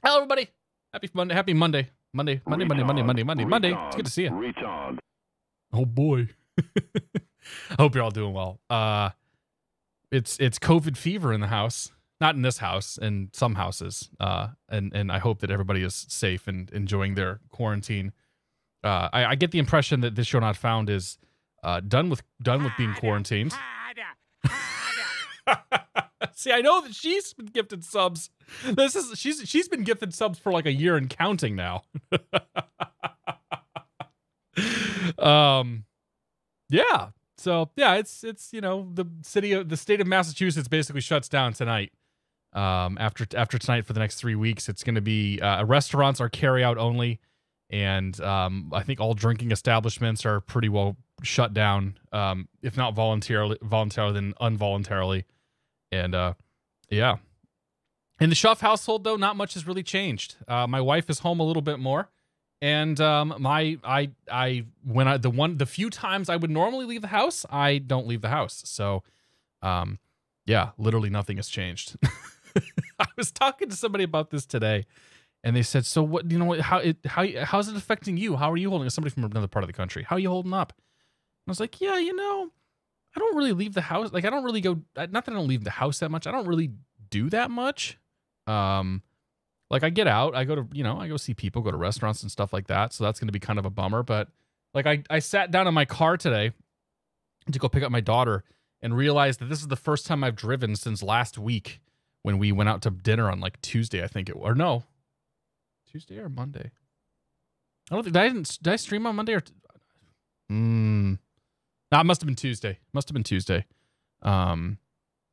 Hello, everybody. Happy Monday. Happy Monday. Monday. It's good to see you. Oh boy. I hope you're all doing well. It's COVID fever in the house. Not in this house, in some houses. And I hope that everybody is safe and enjoying their quarantine. I get the impression that this show not found is done with being quarantined. See, I know that she's been gifted subs. She's been gifted subs for like a year and counting now. Yeah. So yeah, it's the state of Massachusetts basically shuts down tonight. After tonight for the next 3 weeks, it's going to be restaurants are carry out only, and I think all drinking establishments are pretty well shut down, if not voluntarily, then involuntarily. And yeah. In the Schuff household, though, not much has really changed. My wife is home a little bit more, and the few times I would normally leave the house, I don't leave the house. So, yeah, literally nothing has changed. I was talking to somebody about this today, and they said, "So what? How's it affecting you? How are you holding?" Somebody from another part of the country. How are you holding up? And I was like, "Yeah, I don't really leave the house. Like, I don't really go. Not that I don't leave the house that much. I don't really do that much. Like I get out, I go to, I go see people, go to restaurants and stuff like that. So that's going to be kind of a bummer. But like I sat down in my car today to go pick up my daughter and realized that this is the first time I've driven since last week when we went out to dinner on like Tuesday, I think Tuesday or Monday. I don't think, did I stream on Monday or? No, it must have been Tuesday.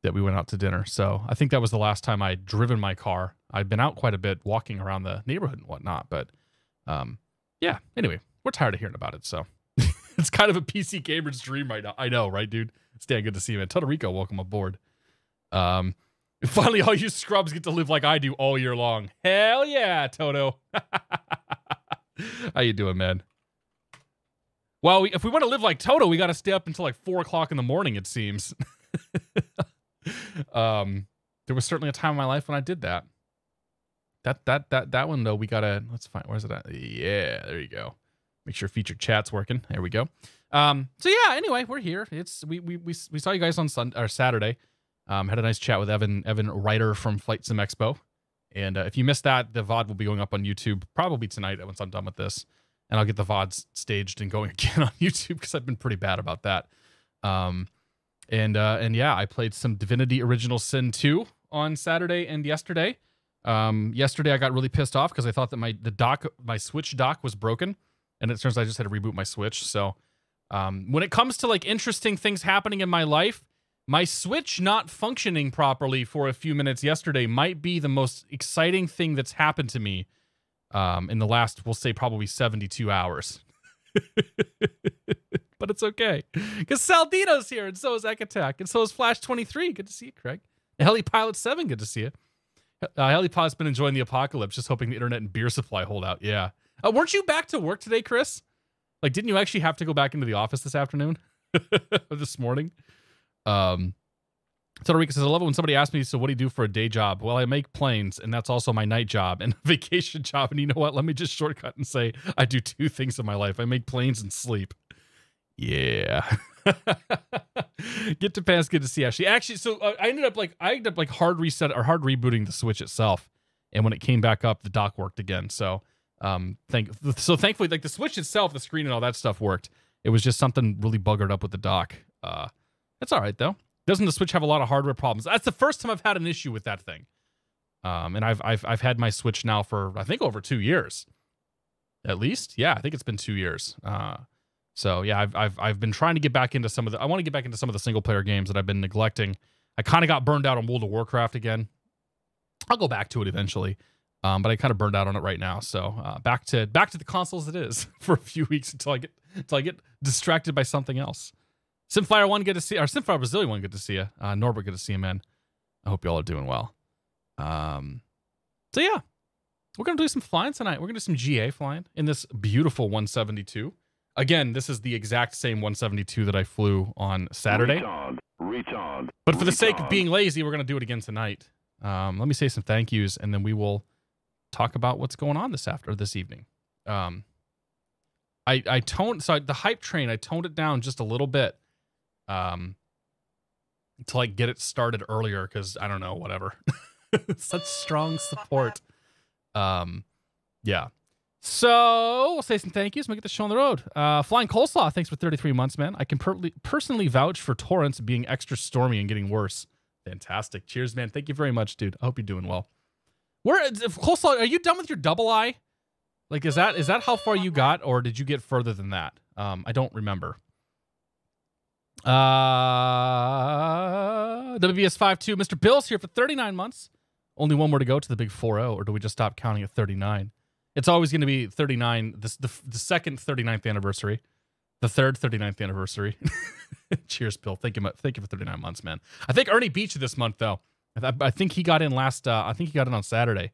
That we went out to dinner. So I think that was the last time I'd driven my car. I've been out quite a bit walking around the neighborhood and whatnot, but yeah, anyway, we're tired of hearing about it. So it's kind of a PC gamer's dream right now. I know, right, dude? Stan, good to see you, man. Todorico, welcome aboard. Finally, all you scrubs get to live like I do all year long. Hell yeah, Toto. How you doing, man? Well, if we want to live like Toto, we got to stay up until like 4 o'clock in the morning, it seems. There was certainly a time in my life when I did that. That one though, we gotta, let's find, where's it at? Yeah, there you go. Make sure featured chat's working. There we go. So yeah, anyway, we're here. We saw you guys on Saturday. Had a nice chat with Evan Ryder from Flight Sim Expo. And if you missed that, the VOD will be going up on YouTube probably tonight once I'm done with this. And I'll get the VODs staged and going again on YouTube because I've been pretty bad about that. And yeah, I played some Divinity Original Sin 2 on Saturday and yesterday. Yesterday I got really pissed off because I thought that my Switch dock was broken, and it turns out I just had to reboot my Switch. So when it comes to like interesting things happening in my life, my Switch not functioning properly for a few minutes yesterday might be the most exciting thing that's happened to me in the last, we'll say, probably 72 hours. But it's okay, because Saldino's here, and so is Ekatek, and so is Flash23. Good to see you, Craig. Heli Pilot 7, good to see you. Heli Pilot's been enjoying the apocalypse, just hoping the internet and beer supply hold out. Yeah. Weren't you back to work today, Chris? Like, didn't you actually have to go back into the office this afternoon? Or this morning? Todorica says, I love it when somebody asks me, so what do you do for a day job? Well, I make planes, and that's also my night job and vacation job. And you know what? Let me just shortcut and say I do 2 things in my life. I make planes and sleep. Yeah. Get to pass. Good to see Ashley. Actually, so I ended up hard rebooting the Switch itself, and when it came back up, the dock worked again. So thankfully, like the Switch itself, the screen and all that stuff worked. It was just something really buggered up with the dock. It's all right though. Doesn't the Switch have a lot of hardware problems? That's the first time I've had an issue with that thing. And I've had my Switch now for I think over 2 years, at least. Yeah, I think it's been 2 years. So yeah, I've been trying to get back into I want to get back into some of the single player games that I've been neglecting. I kind of got burned out on World of Warcraft again. I'll go back to it eventually, but I kind of burned out on it right now. So back to the consoles it is for a few weeks until I get distracted by something else. Simflyer 1, good to see you. Or Simflyer Brazilian 1, good to see you. Norbert, good to see you, man. I hope y'all are doing well. So yeah, we're gonna do some flying tonight. We're gonna do some GA flying in this beautiful 172. Again, this is the exact same 172 that I flew on Saturday. But for the sake of being lazy, we're going to do it again tonight. Let me say some thank yous, and then we will talk about what's going on this evening. I toned the hype train. I toned it down just a little bit, to like get it started earlier because I don't know, whatever. Such strong support. Yeah. So we'll say some thank yous and we'll get the show on the road. Flying Coleslaw, thanks for 33 months, man. I can personally vouch for Torrance being extra stormy and getting worse. Fantastic. Cheers, man. Thank you very much, dude. I hope you're doing well. Coleslaw, are you done with your double I? Like, is that how far you got, or did you get further than that? I don't remember. WBS52, Mr. Bill's here for 39 months. Only one more to go to the big 4-0, or do we just stop counting at 39? It's always going to be 39, the second 39th anniversary, the third 39th anniversary. Cheers, Bill. Thank you for 39 months, man. I think Ernie beat you this month, though. I think he got in I think he got in on Saturday.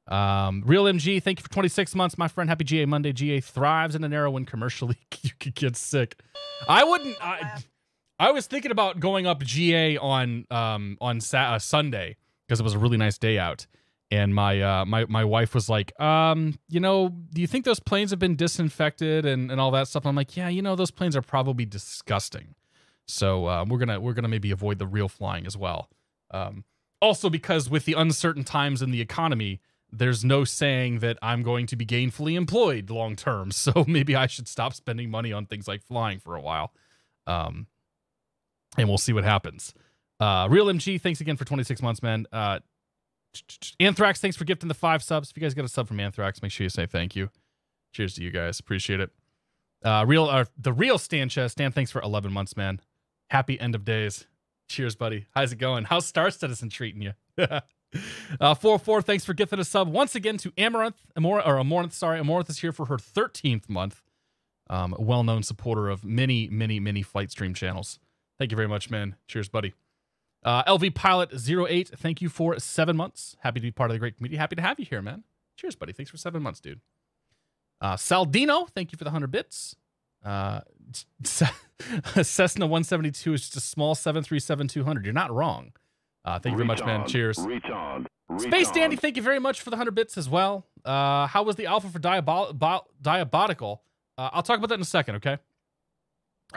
Real MG, thank you for 26 months, my friend. Happy GA Monday. GA thrives in an era when commercially you could get sick. I was thinking about going up GA on Sunday because it was a really nice day out. And my wife was like, do you think those planes have been disinfected and all that stuff? And I'm like, yeah, those planes are probably disgusting. So we're gonna maybe avoid the real flying as well. Also, because with the uncertain times in the economy, there's no saying that I'm going to be gainfully employed long term. So maybe I should stop spending money on things like flying for a while. And we'll see what happens. Real MG, thanks again for 26 months, man. Anthrax, thanks for gifting the 5 subs. If you guys got a sub from Anthrax, make sure you say thank you. Cheers to you guys. Appreciate it. The real Stan, thanks for 11 months, man. Happy end of days. Cheers, buddy. How's it going? How's Star Citizen treating you? 4-4, thanks for gifting a sub once again to Amaranth. Amaranth is here for her 13th month. A well-known supporter of many flight stream channels. Thank you very much, man. Cheers, buddy. LV Pilot 08, thank you for 7 months. Happy to be part of the great community. Happy to have you here, man. Cheers, buddy. Thanks for 7 months, dude. Saldino, thank you for the 100 bits. Cessna 172 is just a small 737-200. You're not wrong. Thank you very much, man. Cheers. Space Dandy, thank you very much for the 100 bits as well. How was the alpha for Diabolical? I'll talk about that in a second, okay?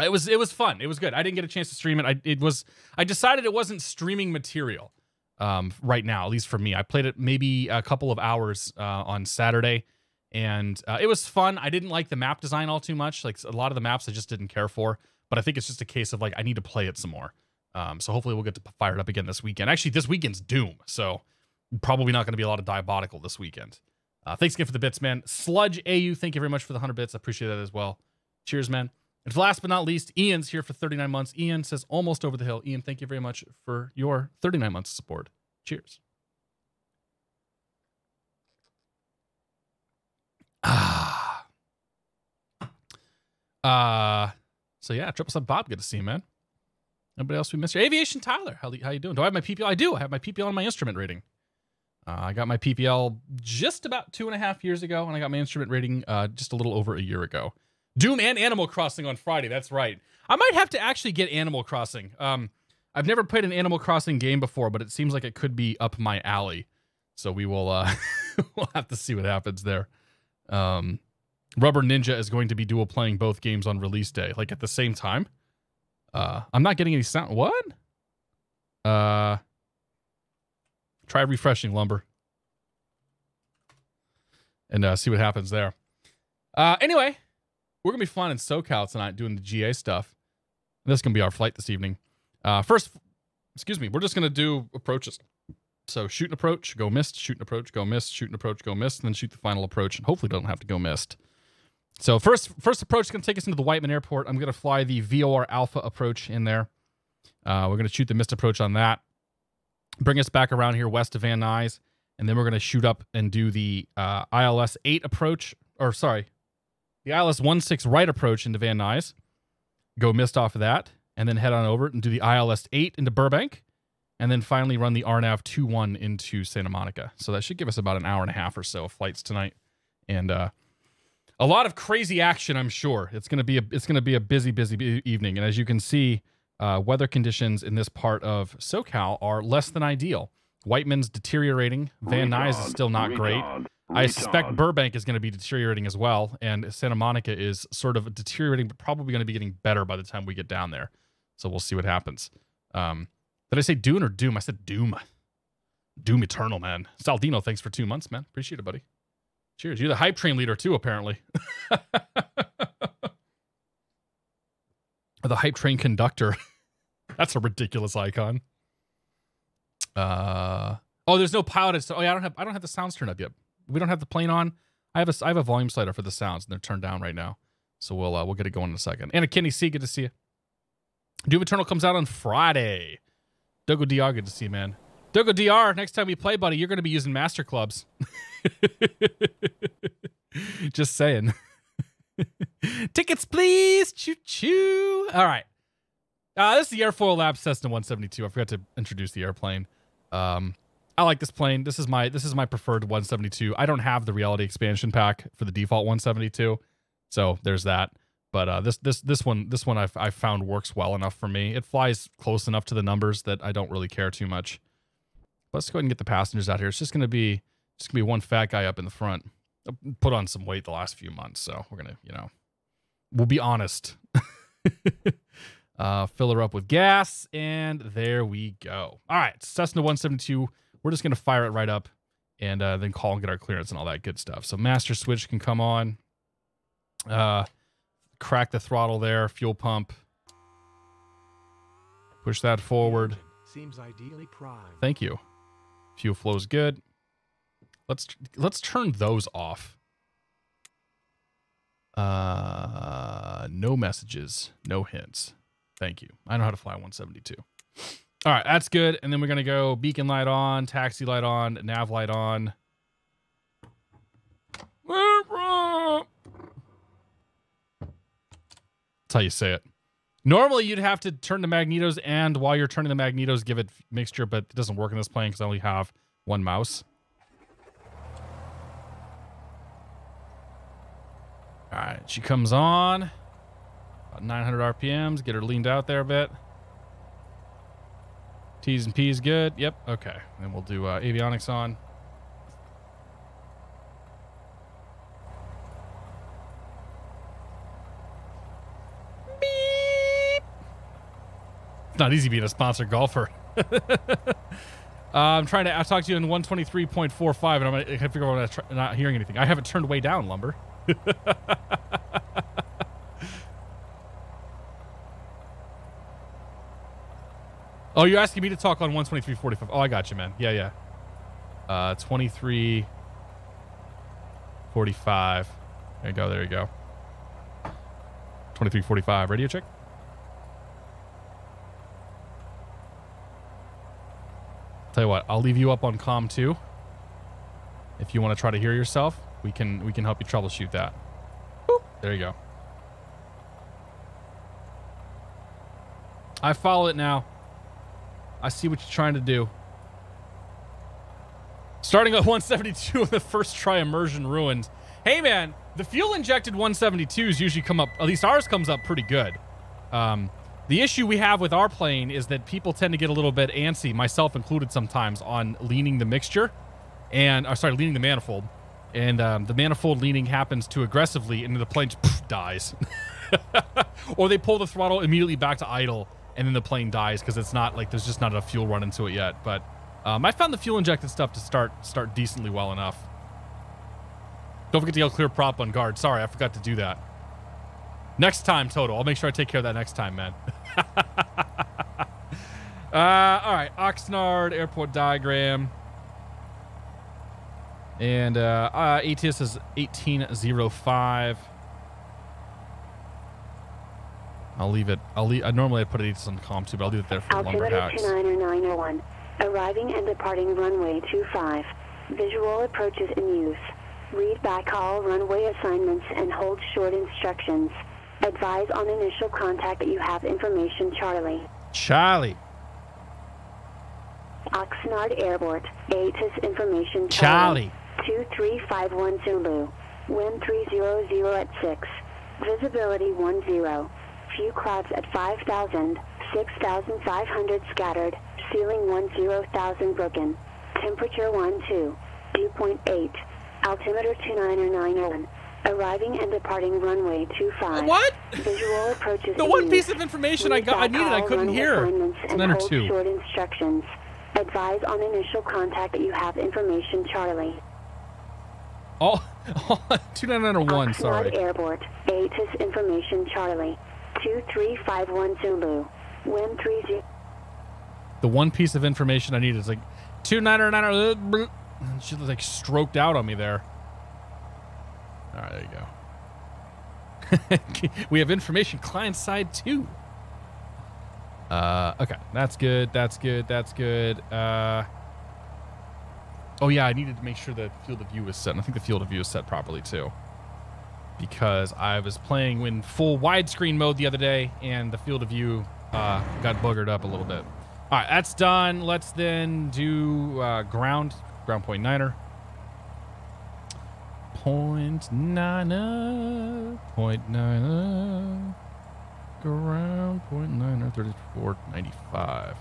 It was fun. It was good. I didn't get a chance to stream it. I decided it wasn't streaming material right now, at least for me. I played it maybe a couple of hours on Saturday, and it was fun. I didn't like the map design all too much. Like, a lot of the maps I just didn't care for, but I think it's just a case of, like, I need to play it some more. So hopefully we'll get to fire it up again this weekend. Actually, this weekend's Doom, so probably not going to be a lot of Diabolical this weekend. Thanks again for the bits, man. Sludge AU, thank you very much for the 100 bits. I appreciate that as well. Cheers, man. And last but not least, Ian's here for 39 months. Ian says almost over the hill. Ian, thank you very much for your 39 months of support. Cheers. So yeah, Triple Sub Bob, good to see you, man. Anybody else we missed here? Aviation Tyler, how you doing? Do I have my PPL? I do. I have my PPL on my instrument rating. I got my PPL just about 2.5 years ago, and I got my instrument rating just a little over a year ago. Doom and Animal Crossing on Friday. That's right. I might have to actually get Animal Crossing. I've never played an Animal Crossing game before, but it seems like it could be up my alley. So we will we'll have to see what happens there. Rubber Ninja is going to be dual playing both games on release day, like at the same time. I'm not getting any sound. What? Try refreshing, Lumber. And see what happens there. Anyway, we're going to be flying in SoCal tonight doing the GA stuff. This is going to be our flight this evening. First, we're just going to do approaches. So shoot an approach, go missed, shoot an approach, go missed, shoot an approach, go missed, and then shoot the final approach. And hopefully don't have to go missed. So first approach is going to take us into the Whiteman Airport. I'm going to fly the VOR Alpha approach in there. We're going to shoot the missed approach on that. Bring us back around here west of Van Nuys. And then we're going to shoot up and do the ILS 8 approach. Or sorry, the ILS 16 right approach into Van Nuys. Go missed off of that. And then head on over and do the ILS 8 into Burbank. And then finally run the RNAV 21 into Santa Monica. So that should give us about an hour and a half or so of flights tonight. And a lot of crazy action, I'm sure. It's gonna be a busy evening. And as you can see, weather conditions in this part of SoCal are less than ideal. Whiteman's deteriorating. Van Nuys is still not great. I suspect Burbank is going to be deteriorating as well, and Santa Monica is sort of deteriorating, but probably going to be getting better by the time we get down there. So we'll see what happens. Did I say Dune or Doom? I said Doom. Doom Eternal, man. Saldino, thanks for 2 months, man. Appreciate it, buddy. Cheers. You're the hype train leader too, apparently. The hype train conductor. That's a ridiculous icon. Oh, there's no pilot. Oh yeah, I don't have the sounds turned up yet. We don't have the plane on. I have a volume slider for the sounds, and they're turned down right now. So we'll get it going in a second. And a Kenny C, good to see you. Doom Eternal comes out on Friday. Dogo DR, good to see you, man. Dogo DR, next time we play, buddy, you're going to be using master clubs. Just saying. Tickets, please. Choo choo. All right. This is the AirFoiLabs Cessna 172. I forgot to introduce the airplane. I like this plane. This is my preferred 172. I don't have the reality expansion pack for the default 172, so there's that. But this one I've found works well enough for me. It flies close enough to the numbers that I don't really care too much. Let's go ahead and get the passengers out here. It's just gonna be one fat guy up in the front. I put on some weight the last few months, so we're gonna, we'll be honest. Fill her up with gas, and there we go. All right, Cessna 172. We're just going to fire it right up and then call and get our clearance and all that good stuff. So master switch can come on. Crack the throttle there. Fuel pump. Push that forward. Seems ideally primed. Thank you. Fuel flow's good. Let's turn those off. No messages. No hints. Thank you. I know how to fly 172. All right, that's good. And then we're going to go beacon light on, taxi light on, nav light on. That's how you say it. Normally, you'd have to turn the magnetos, and while you're turning the magnetos, give it mixture, but it doesn't work in this plane because I only have one mouse. All right, she comes on. About 900 RPMs. Get her leaned out there a bit. T's and P's good. Yep. Okay. And we'll do avionics on. Beep. It's not easy being a sponsored golfer. I'm trying to talk to you in 123.45, and I figure out I'm not hearing anything. I haven't turned way down, Lumber. Oh, you're asking me to talk on 123.45. Oh, I got you, man. Yeah. 23.45. There you go. 23.45. Radio check. Tell you what, I'll leave you up on comm too. If you want to try to hear yourself, we can help you troubleshoot that. Boop. There you go. I follow it now. I see what you're trying to do. Starting at 172 the first try immersion ruined. Hey man, the fuel injected 172s usually come up, at least ours comes up pretty good. The issue we have with our plane is that people tend to get a little bit antsy, myself included sometimes, on leaning the mixture. And, leaning the manifold. And the manifold leaning happens too aggressively and the plane just dies. Or they pull the throttle immediately back to idle and then the plane dies because it's not like there's just not enough fuel run into it yet. But I found the fuel injected stuff to start decently well enough. Don't forget to yell clear prop on guard. Sorry, I forgot to do that. Next time, Toto. I'll make sure I take care of that next time, man. All right, Oxnard airport diagram. And ATS is 1805. I'll leave it. Normally I put ATS on comm too, but I'll leave it there for lumber hacks. Altimeter 29091. Arriving and departing runway 25. Visual approaches in use. Read back all runway assignments and hold short instructions. Advise on initial contact that you have information, Charlie. Charlie. Oxnard Airport. ATIS information, Charlie. 2351 Zulu. Wind 300 at 6. Visibility 10. Few clouds at 5,000. 6,500 scattered. Ceiling 10,000 broken. Temperature 12, dew point 8, altimeter 2991. Arriving and departing runway 25. What? Visual approaches. The one piece of information I needed, I couldn't hear. And hold short instructions. Advise on initial contact that you have information, Charlie. Oh, 2901, sorry. Oxnard Airport, ATIS information, Charlie. 2351 Zulu. Wind 30. The one piece of information I needed is like 2909. She like stroked out on me there. All right, there you go. We have information client side too. Okay, that's good. That's good. That's good. Oh yeah, I needed to make sure the field of view was set. And I think the field of view is set properly too, because I was playing in full widescreen mode the other day, and the field of view got boogered up a little bit. All right, that's done. Let's then do ground point niner. Point niner, ground point niner, 3495.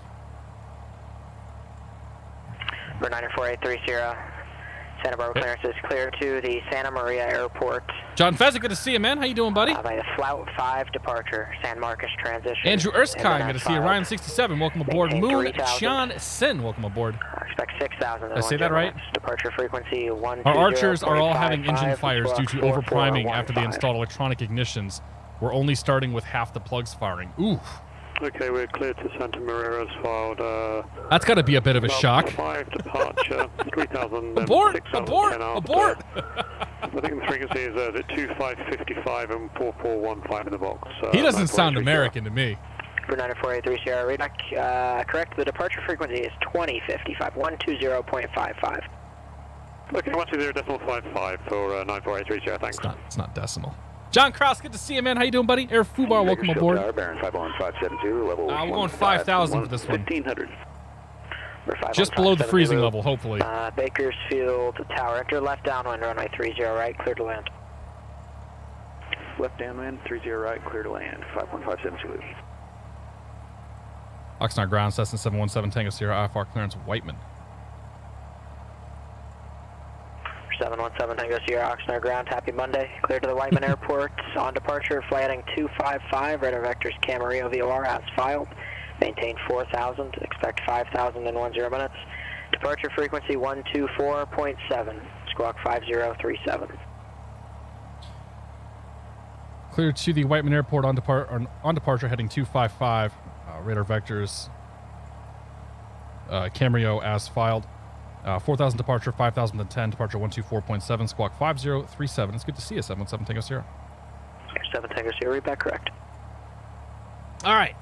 Number 94830, Santa Barbara clearance is clear to the Santa Maria Airport. John Fezzik, good to see you, man. How you doing, buddy? By the Flout 5 departure, San Marcos transition. Andrew Erskine, good to see you. Ryan 67, welcome aboard. Moon Sean Sin, welcome aboard. Expect 6,000. Did I say that right? Departure frequency 120. Our Archers are all having engine fires due to overpriming after they installed electronic ignitions. We're only starting with half the plugs firing. Ooh. Okay, we're clear to Santa Maria as filed. That's got to be a bit of a shock. 5 departure, 3,000. Abort! 6,000 Abort! Abort! I think the frequency is 2555 and 4415 in the box. He doesn't sound American to me. 94830 Sierra Redac, correct. The departure frequency is 2055, 120.55. Okay, 120.55 for 94830, thanks. It's not decimal. John Krause, good to see you, man. How you doing, buddy? Air Fubar, welcome aboard. Baron 51572, level we're going 5,000 for this one. 1500. Just below the freezing level, hopefully. Bakersfield Tower, enter left downwind, runway 30 right, clear to land. Left downwind, 30 right, clear to land, 51572. Oxnard ground, Cessna 717 Tango Sierra, IFR clearance, Whiteman. 717 Tango Sierra, Oxnard ground, happy Monday. Clear to the Whiteman Airport. On departure, flight heading 255, radar vectors Camarillo VOR as filed. Maintain 4,000, expect 5,000 in 10 minutes. Departure frequency 124.7, squawk 5037. Clear to the Whiteman Airport on departure, heading 255, radar vectors Camarillo as filed. 4,000 departure, 5,010, departure 124.7, squawk 5037. It's good to see you, 717 Tango Sierra. 7 Tango Sierra, read back correct. All right.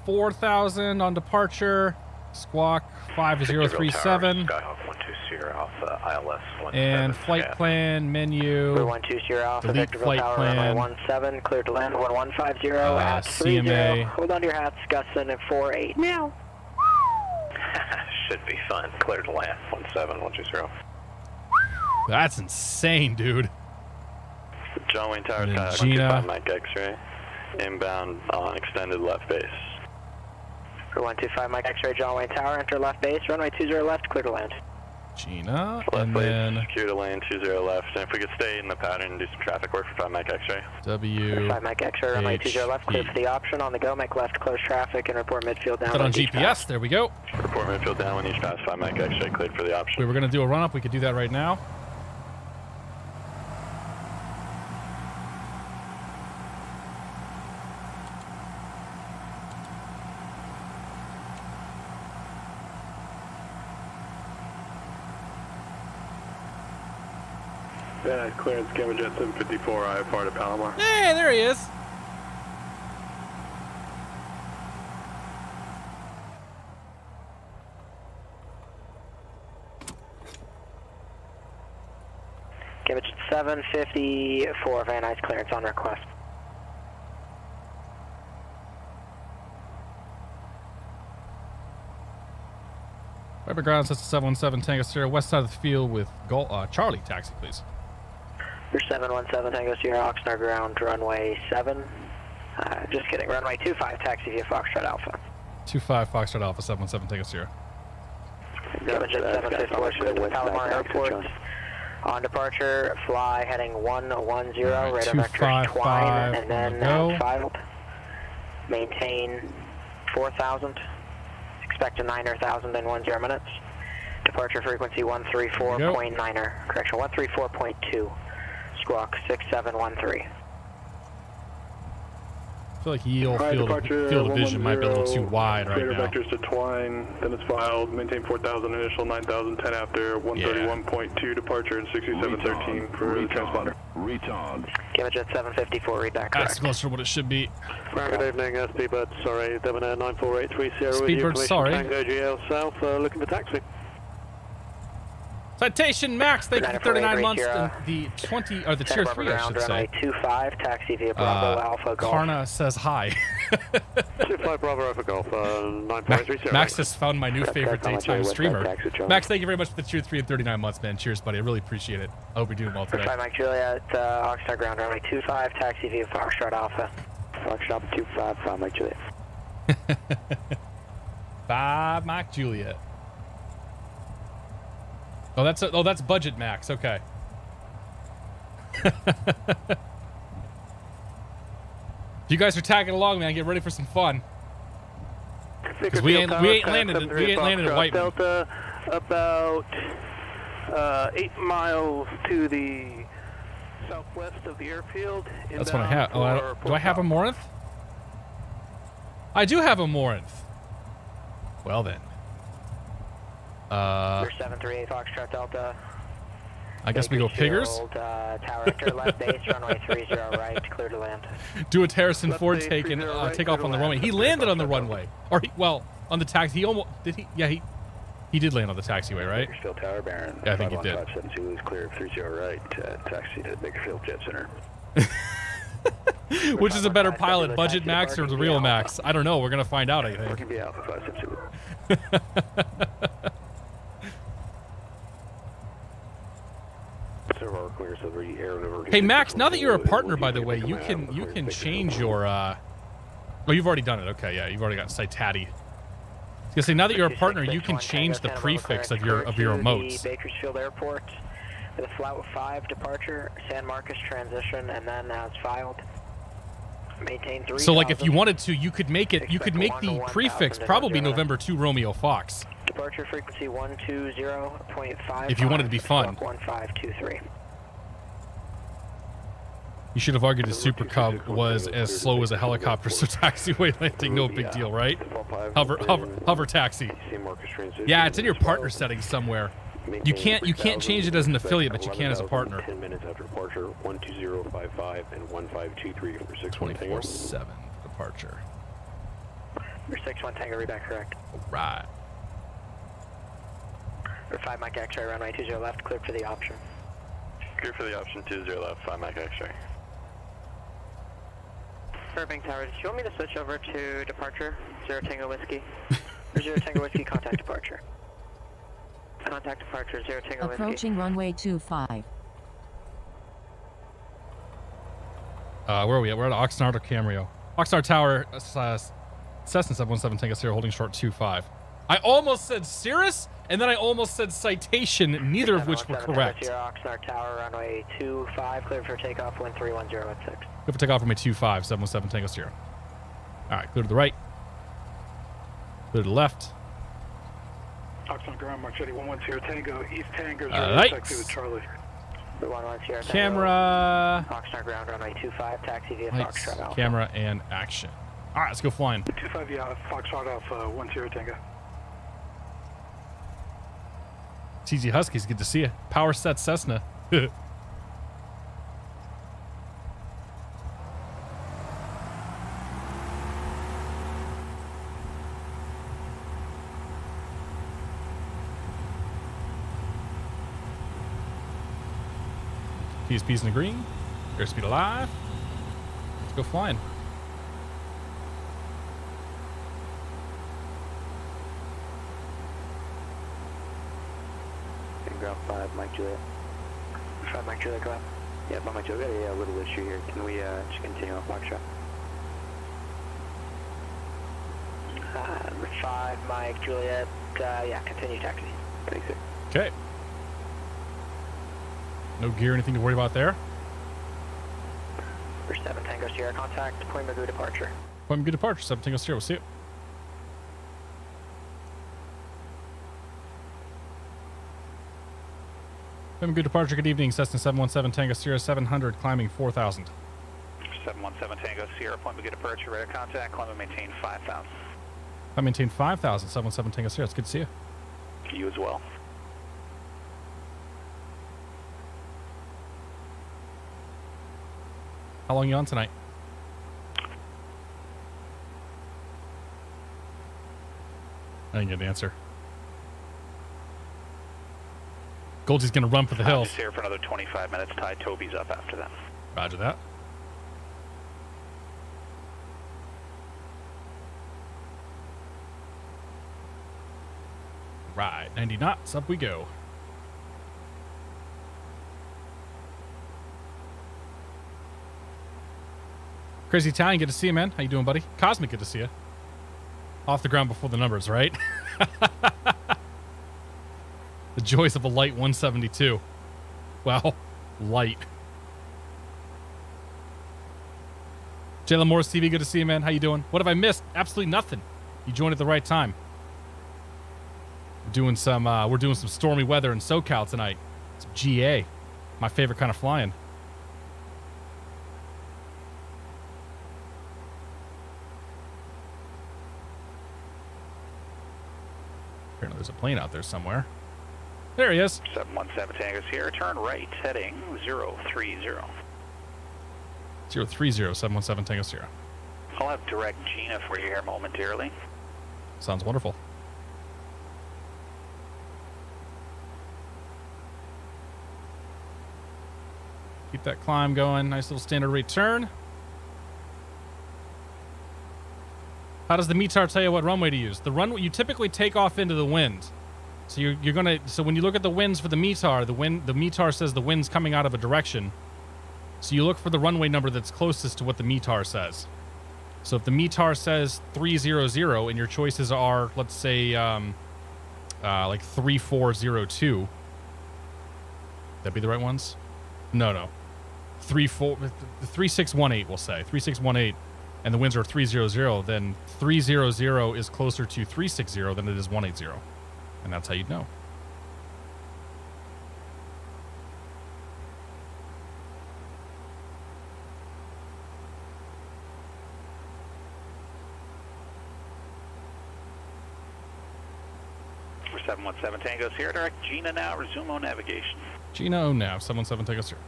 4,000 on departure, squawk 5037. Skyhawk 120 Alpha, ILS 17. And flight plan, menu. 120 Alpha, delete Victorville flight Tower, plan. runway 17, clear to land 1150 at 30. CMA. Hold on to your hats, gusting at 48. Meow. Should be fun. Clear to land, 17120. That's insane, dude. John Wayne Tower, Gina. Mike X-ray. Inbound on extended left base. 125 Mike X-ray, John Wayne Tower, enter left base, runway 20 left, clear to land. Gina, Left and base, then secure to lane 20 left. And if we could stay in the pattern and do some traffic work for 5 Mike X-ray. 5 Mike X-ray, runway 20 left, clear for the option. On the go, make left, close traffic, and report midfield down. Put on GPS, there we go. Report midfield down when each pass 5 Mike X-ray, cleared for the option. We were going to do a run-up, we could do that right now. Clearance, Gamma Jet 754, IFR to Palomar. Hey, there he is. Give it 754, Van Nuys clearance on request. Weber ground, Cessna 717 Tango Sierra, west side of the field with Charlie, taxi, please. You're 717 Tango Sierra, Oxnard ground, runway 7. Just kidding, runway 25, taxi via Foxtrot Alpha. 25 Foxtrot Alpha, 717 Tango Sierra. Damage at 754, clear to Palomar Airport. On departure, fly heading 110, radar vectors twine, and then filed. Maintain 4,000. Expect a 9,000 in 10 minutes. Departure frequency 134.9er. Correction, 134.2. Squawk 6713. I feel like yield field of vision might be a little too wide right now. Vectors to twine, then it's filed, maintain 4,000, initial 9,000, 10 after, 131.2 departure, and 6713 for the transponder. Damage at 754, read back correct. That's closer to what it should be. Good evening, Speedbird, sorry, Devon 94830 Speedbird, sorry. Tango GL South, looking for taxi. Citation Max, thank you for 39 months. And the 20, or the tier 3, I should say. 25, taxi via Bravo Alpha Golf. Karna says hi. 25 Bravo Alpha Golf, 94830. Max has found my new favorite daytime streamer. Max, thank you very much for the tier 3 and 39 months, man. Cheers, buddy. I really appreciate it. I hope you're doing well today. 5 Mike Juliet, Oxnard ground runway 25, taxi via Foxtrot Alpha. Foxtrot 25, 5 Mike Juliet. 5 Mike Juliet. Oh, that's budget Max. Okay. If you guys are tagging along, man, get ready for some fun. We ain't landed at Whiteman. Delta, about 8 miles to the southwest of the airfield. That's what I have. Oh, do I have a Morinth? I do have a Morinth. Well then. 738 Foxtrot Delta. I guess we go Piggers. Tower after left base, runway 30 right, clear to land. Do a Harrison Ford take off on the runway. He landed on the runway, or on the taxi. He almost did. He did land on the taxiway, right? Bakersfield Tower, Baron. Yeah, I think he did. 572 is clear of 30 right, taxi to Bakersfield Jet Center. Which is a better pilot, budget Max or the real Max? I don't know. We're gonna find out, I think. Can be Alpha 572. Hey Max, now that you're a partner, by the way, you can change your oh, you've already done it. Okay, yeah, you've already got Citatty. I was gonna say, now that you're a partner, you can change the prefix of your emotes. Bakersfield Airport with a flight 5 departure, San Marcos transition, and then as filed. Maintain 3. So like if you wanted to, you could make it. You could make the prefix probably November 2 Romeo Fox. Departure frequency 120.5. If you wanted to be fun. 1523. You should have argued the Super Cub was as slow as a helicopter, so taxiway landing, no big deal, right? Hover taxi. Yeah, it's in your partner settings somewhere. You can't change it as an affiliate, but you can as a partner. 10 minutes after departure, 12055 and 1523 for 24/7 departure. For 61 Tango, read back correct. All right. For 5 Mike X-ray, runway 20 left, clear for the option. Clear for the option 20 left, 5 Mike X-ray. Irving Tower, do you want me to switch over to departure? 0 Tango Whiskey. Or 0 Tango Whiskey, contact departure. Contact departure, 0 Tango Whiskey. Approaching runway 25. Where are we at? We're at Oxnard or Camrio. Oxnard Tower, Cessna 717 Tango Sierra, holding short 25. I almost said Cirrus, and then I almost said Citation, neither of which were correct. Oxnard Tower, runway 25, clear for takeoff, wind 310 at 6. Clear for takeoff, runway 25, 717 Tango Sierra. All right, clear to the right. Clear to the left. Oxnard ground, Mark 110 Tango, East Tango, taxi with Charlie. Camera. Oxnard ground, runway 25, taxi via Foxtrot Alpha. Camera and action. All right, let's go flying. 25, yeah, Foxtrot Alpha, 10 Tango. TZ Huskies, good to see you. Power set Cessna. PSP's in the green. Airspeed alive. Let's go flying. Ground 5, Mike Juliet. 5 Mike Juliet, go ahead. Yeah, Mike Juliet, yeah, a little issue here. Can we just continue on Foxtrot? 5 Mike Juliet, yeah, continue taxi. Thanks, sir. Okay. No gear, anything to worry about there. For 7 Tango Sierra contact, Point Magoo departure. Point Magoo departure, 7 Tango Sierra, we'll see you. Point Magoo departure, good evening, Cessna 717 Tango Sierra 700, climbing 4,000. 717 Tango Sierra, Point Magoo departure, radar contact, climb and maintain 5,000. I maintain 5,000, 717 Tango Sierra, it's good to see you. You as well. How long are you on tonight? I didn't get an answer. Goldie's going to run for the hills. Just here for another 25 minutes. Ty Toby's up after that. Roger that. Right, 90 knots, up we go. Crazy Italian, good to see you, man. How you doing, buddy? Cosmic, good to see you. Off the ground before the numbers, right? The joys of a light 172. Wow, light. Jayla Morris TV, good to see you, man. How you doing? What have I missed? Absolutely nothing. You joined at the right time. We're doing some stormy weather in SoCal tonight. It's GA, my favorite kind of flying. Apparently there's a plane out there somewhere. There he is. 717 Tango Sierra, turn right, heading 030. 030, 717 Tango Sierra. I'll have direct Gina for you here momentarily. Sounds wonderful. Keep that climb going. Nice little standard rate turn. How does the METAR tell you what runway to use? The runway, you typically take off into the wind. So you're gonna, so when you look at the winds for the METAR, the METAR says the wind's coming out of a direction. So you look for the runway number that's closest to what the METAR says. So if the METAR says 300 and your choices are, let's say, like 3402, that'd be the right ones? No. 3618, we'll say 3618, and the winds are 300. Then 300 is closer to 360 than it is 180, and that's how you'd know. For 717 Tango Sierra, direct Gina now, resume on navigation. Gina O nav, 717 Tango Sierra.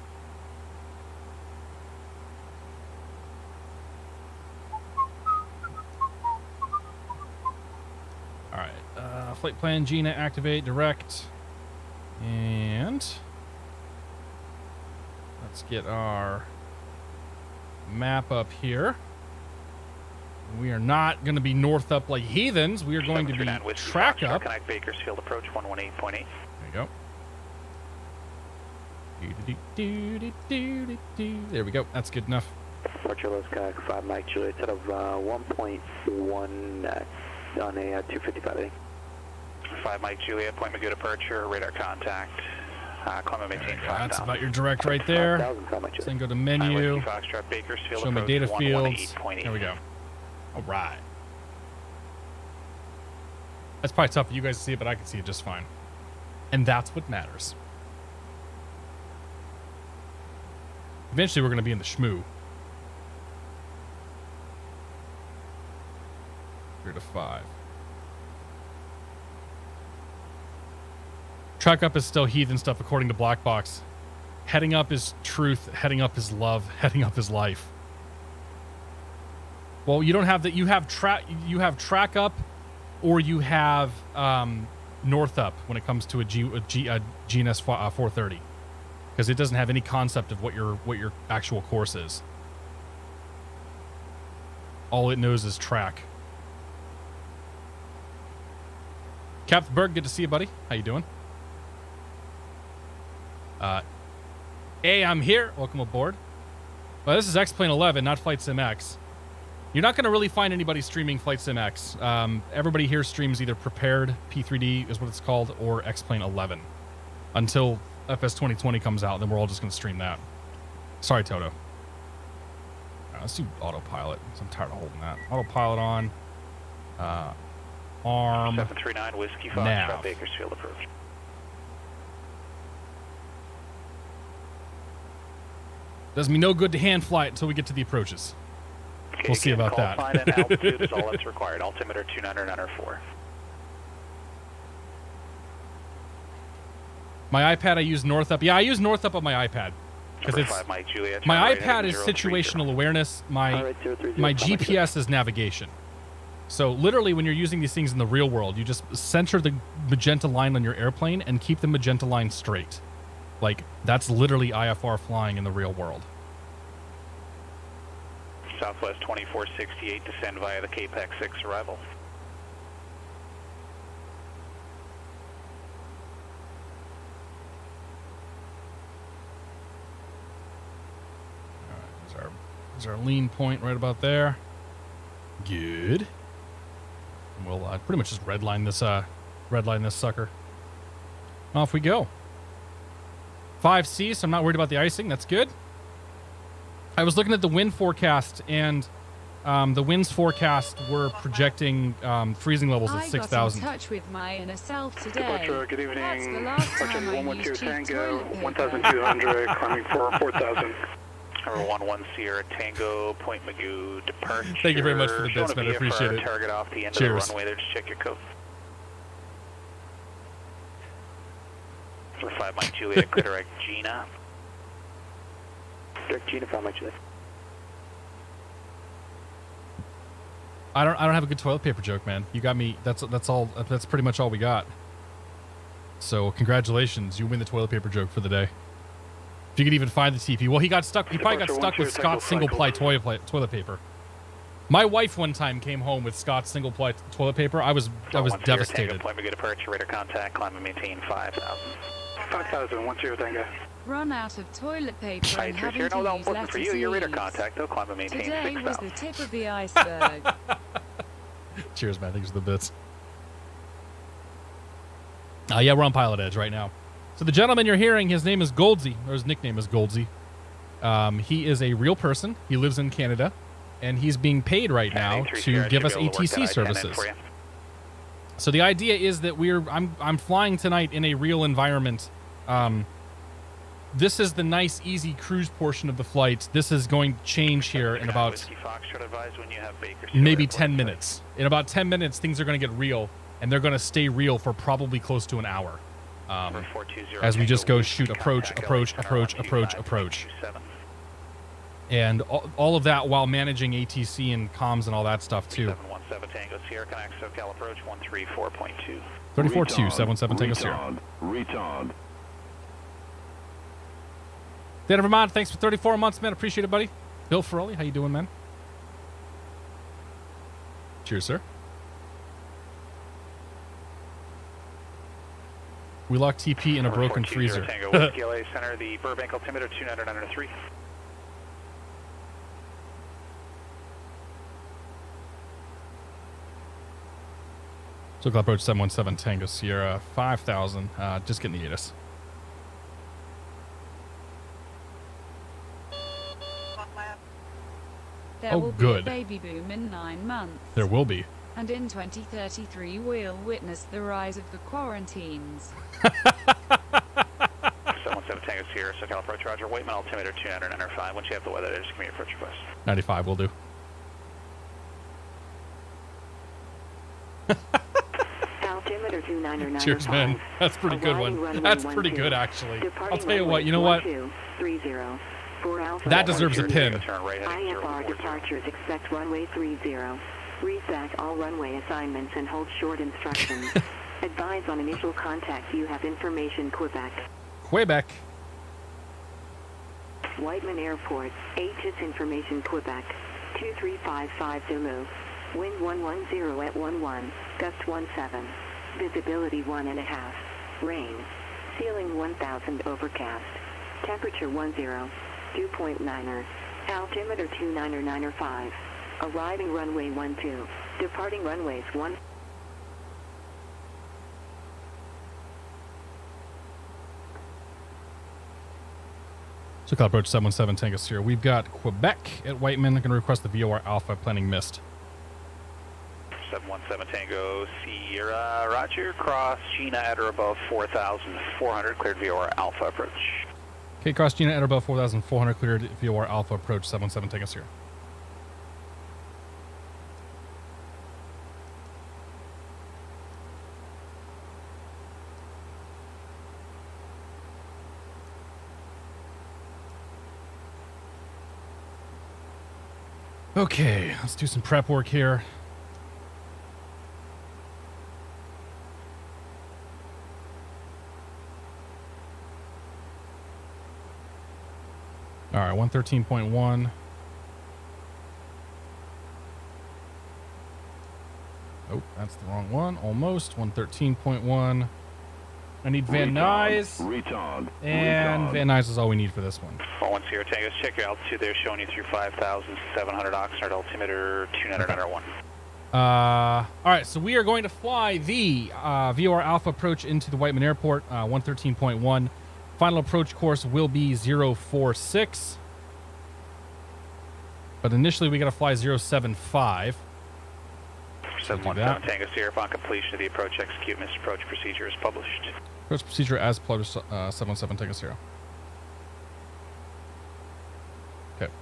Alright, flight plan, Gina, activate, direct. And let's get our map up here. We are not going to be north up like heathens. We are going to be track up. Connect Bakersfield approach 118.8. There you go. There we go. That's good enough. Departure Los Kayak 5 Mike Juliet set of 1.1 on a 255. 5 Mike Juliet, Point Magoo departure, radar contact. Climb and maintain 5,000. That's about your direct right there. Then go to menu. Foxtrot Bakersfield Show me approach data fields. 118.8. There we go. All right. That's probably tough for you guys to see it, but I can see it just fine. And that's what matters. Eventually, we're going to be in the schmoo. 3 to 5. Track up is still heathen stuff according to Black Box. Heading up is truth. Heading up is love. Heading up is life. Well, you don't have that. You have track up, or you have north up when it comes to a GNS 430, because it doesn't have any concept of what your actual course is. All it knows is track. Captain Berg, good to see you, buddy. How you doing? Hey, I'm here. Welcome aboard. Well, this is X-Plane 11, not Flight Sim X. You're not going to really find anybody streaming Flight Sim X. Everybody here streams either Prepared P3D is what it's called, or X-Plane 11, until FS 2020 comes out. Then we're all just going to stream that. Sorry, Toto. All right, let's do autopilot. I'm tired of holding that. Autopilot on. Arm. 739 Whiskey Fox, Bakersfield approach. Does me no good to hand fly it until we get to the approaches. Okay, we'll see about that. Call sign and altitude is all that's required. Altimeter 29904. My iPad, I use Northup. Yeah, I use Northup on my iPad because it's Mike, Juliet, my iPad is situational awareness. My GPS is navigation. So literally, when you're using these things in the real world, you just center the magenta line on your airplane and keep the magenta line straight. Like, that's literally IFR flying in the real world. Southwest 2468, descend via the Capex 6 arrival. All right, there's our lean point right about there. Good. And we'll pretty much just redline this sucker. Off we go. 5C, so I'm not worried about the icing. That's good. I was looking at the wind forecast, and the winds forecast were projecting freezing levels at 6,000. I got in touch with my inner self today. Departure, good evening. That's the last time I 112 used Tango, toilet paper. 1,200, climbing for 4,000. Number 11 Sierra Tango, Point Magoo, departure. Thank you very much for the bits, man. I appreciate it. Target off the end Cheers. of the runway there, just check your code. For 5 Mike Juliet, clear direct Gina. Direct Gina, 5 Mike Juliet. I don't have a good toilet paper joke, man. You got me. That's all. That's pretty much all we got. So congratulations, you win the toilet paper joke for the day. If you could even find the TP. Well, he got stuck. He probably got stuck with Scott's single-ply toilet paper. My wife one time came home with Scott's single-ply toilet paper. I was devastated. Point Magoo departure, radar contact, climb and maintain 5,000. 5,000, 10 Tango. Run out of toilet paper and having here. to No, that use wasn't for you. Your radar letters. contact, though, climb and maintain Today 6,000. was the tip of the iceberg. Cheers, man. Thanks for the bits. Yeah, we're on PilotEdge right now. So the gentleman you're hearing, his name is Goldsy, or his nickname is Goldsy. He is a real person. He lives in Canada, and he's being paid right now to give us ATC services. So the idea is that I'm flying tonight in a real environment. This is the nice, easy cruise portion of the flight. This is going to change here in about maybe 10 minutes. In about 10 minutes, things are going to get real, and they're going to stay real for probably close to an hour. As we just go shoot approach. And all of that while managing ATC and comms and all that stuff too. 717 Tango Sierra, connect SoCal approach 134.2. 34-2, 77 Tango Sierra. Retard. Dan Vermont, thanks for 34 months, man. Appreciate it, buddy. Bill Ferrelli, how you doing, man? Cheers, sir. We locked TP in a broken freezer. Tango Whiskey LA Center, the Burbank altimeter 29903. SoCal approach 717 Tango Sierra 5,000. Just getting the ATIS. There will good. be a baby boom in 9 months. There will be. And in 2033, we'll witness the rise of the quarantines. 717 Tango Sierra, SoCal approach, Roger. Waitman altimeter 29905. Once you have the weather, just give me your approach request. 95 will do. Altimeter 29995. Cheers, man. That's a pretty good one. That's pretty good, actually. I'll tell you what. You know what? That deserves a pin. IFR departures, expect runway 30. Reset all runway assignments and hold short instructions. Advise on initial contact. You have information, Quebec. Quebec. Whiteman Airport, ATIS information, Quebec. 23550 Zulu. Wind 110 at 11, gust 17. Visibility 1.5. Rain. Ceiling 1000 overcast. Temperature 10. 2.9er. Altimeter 29905. Arriving runway 12. Departing runways 1. SoCal approach 717 Tango Sierra. We've got Quebec at Whiteman. Going to request the VOR Alpha planning missed. 717 Tango Sierra, roger. Cross Gina at or above 4,400. Cleared VOR Alpha approach. Okay, cross Gina at or above 4,400. Cleared VOR Alpha approach 717 Tango Sierra. Okay, let's do some prep work here. All right, 113.1. Oh, that's the wrong one. Almost. 113.1. I need Van Nuys. And Van Nuys is all we need for this one. 41 Sierra Tango, check your altitude there, showing you through 5,700 Oxnard, altimeter 2901. All right, so we are going to fly the VOR Alpha approach into the Whiteman Airport, 113.1. Final approach course will be 046. But initially we got to fly 075. 717 Tango Sierra, upon completion of the approach, execute missed approach procedure as published. Approach procedure as published, 717 Tango Sierra. Okay.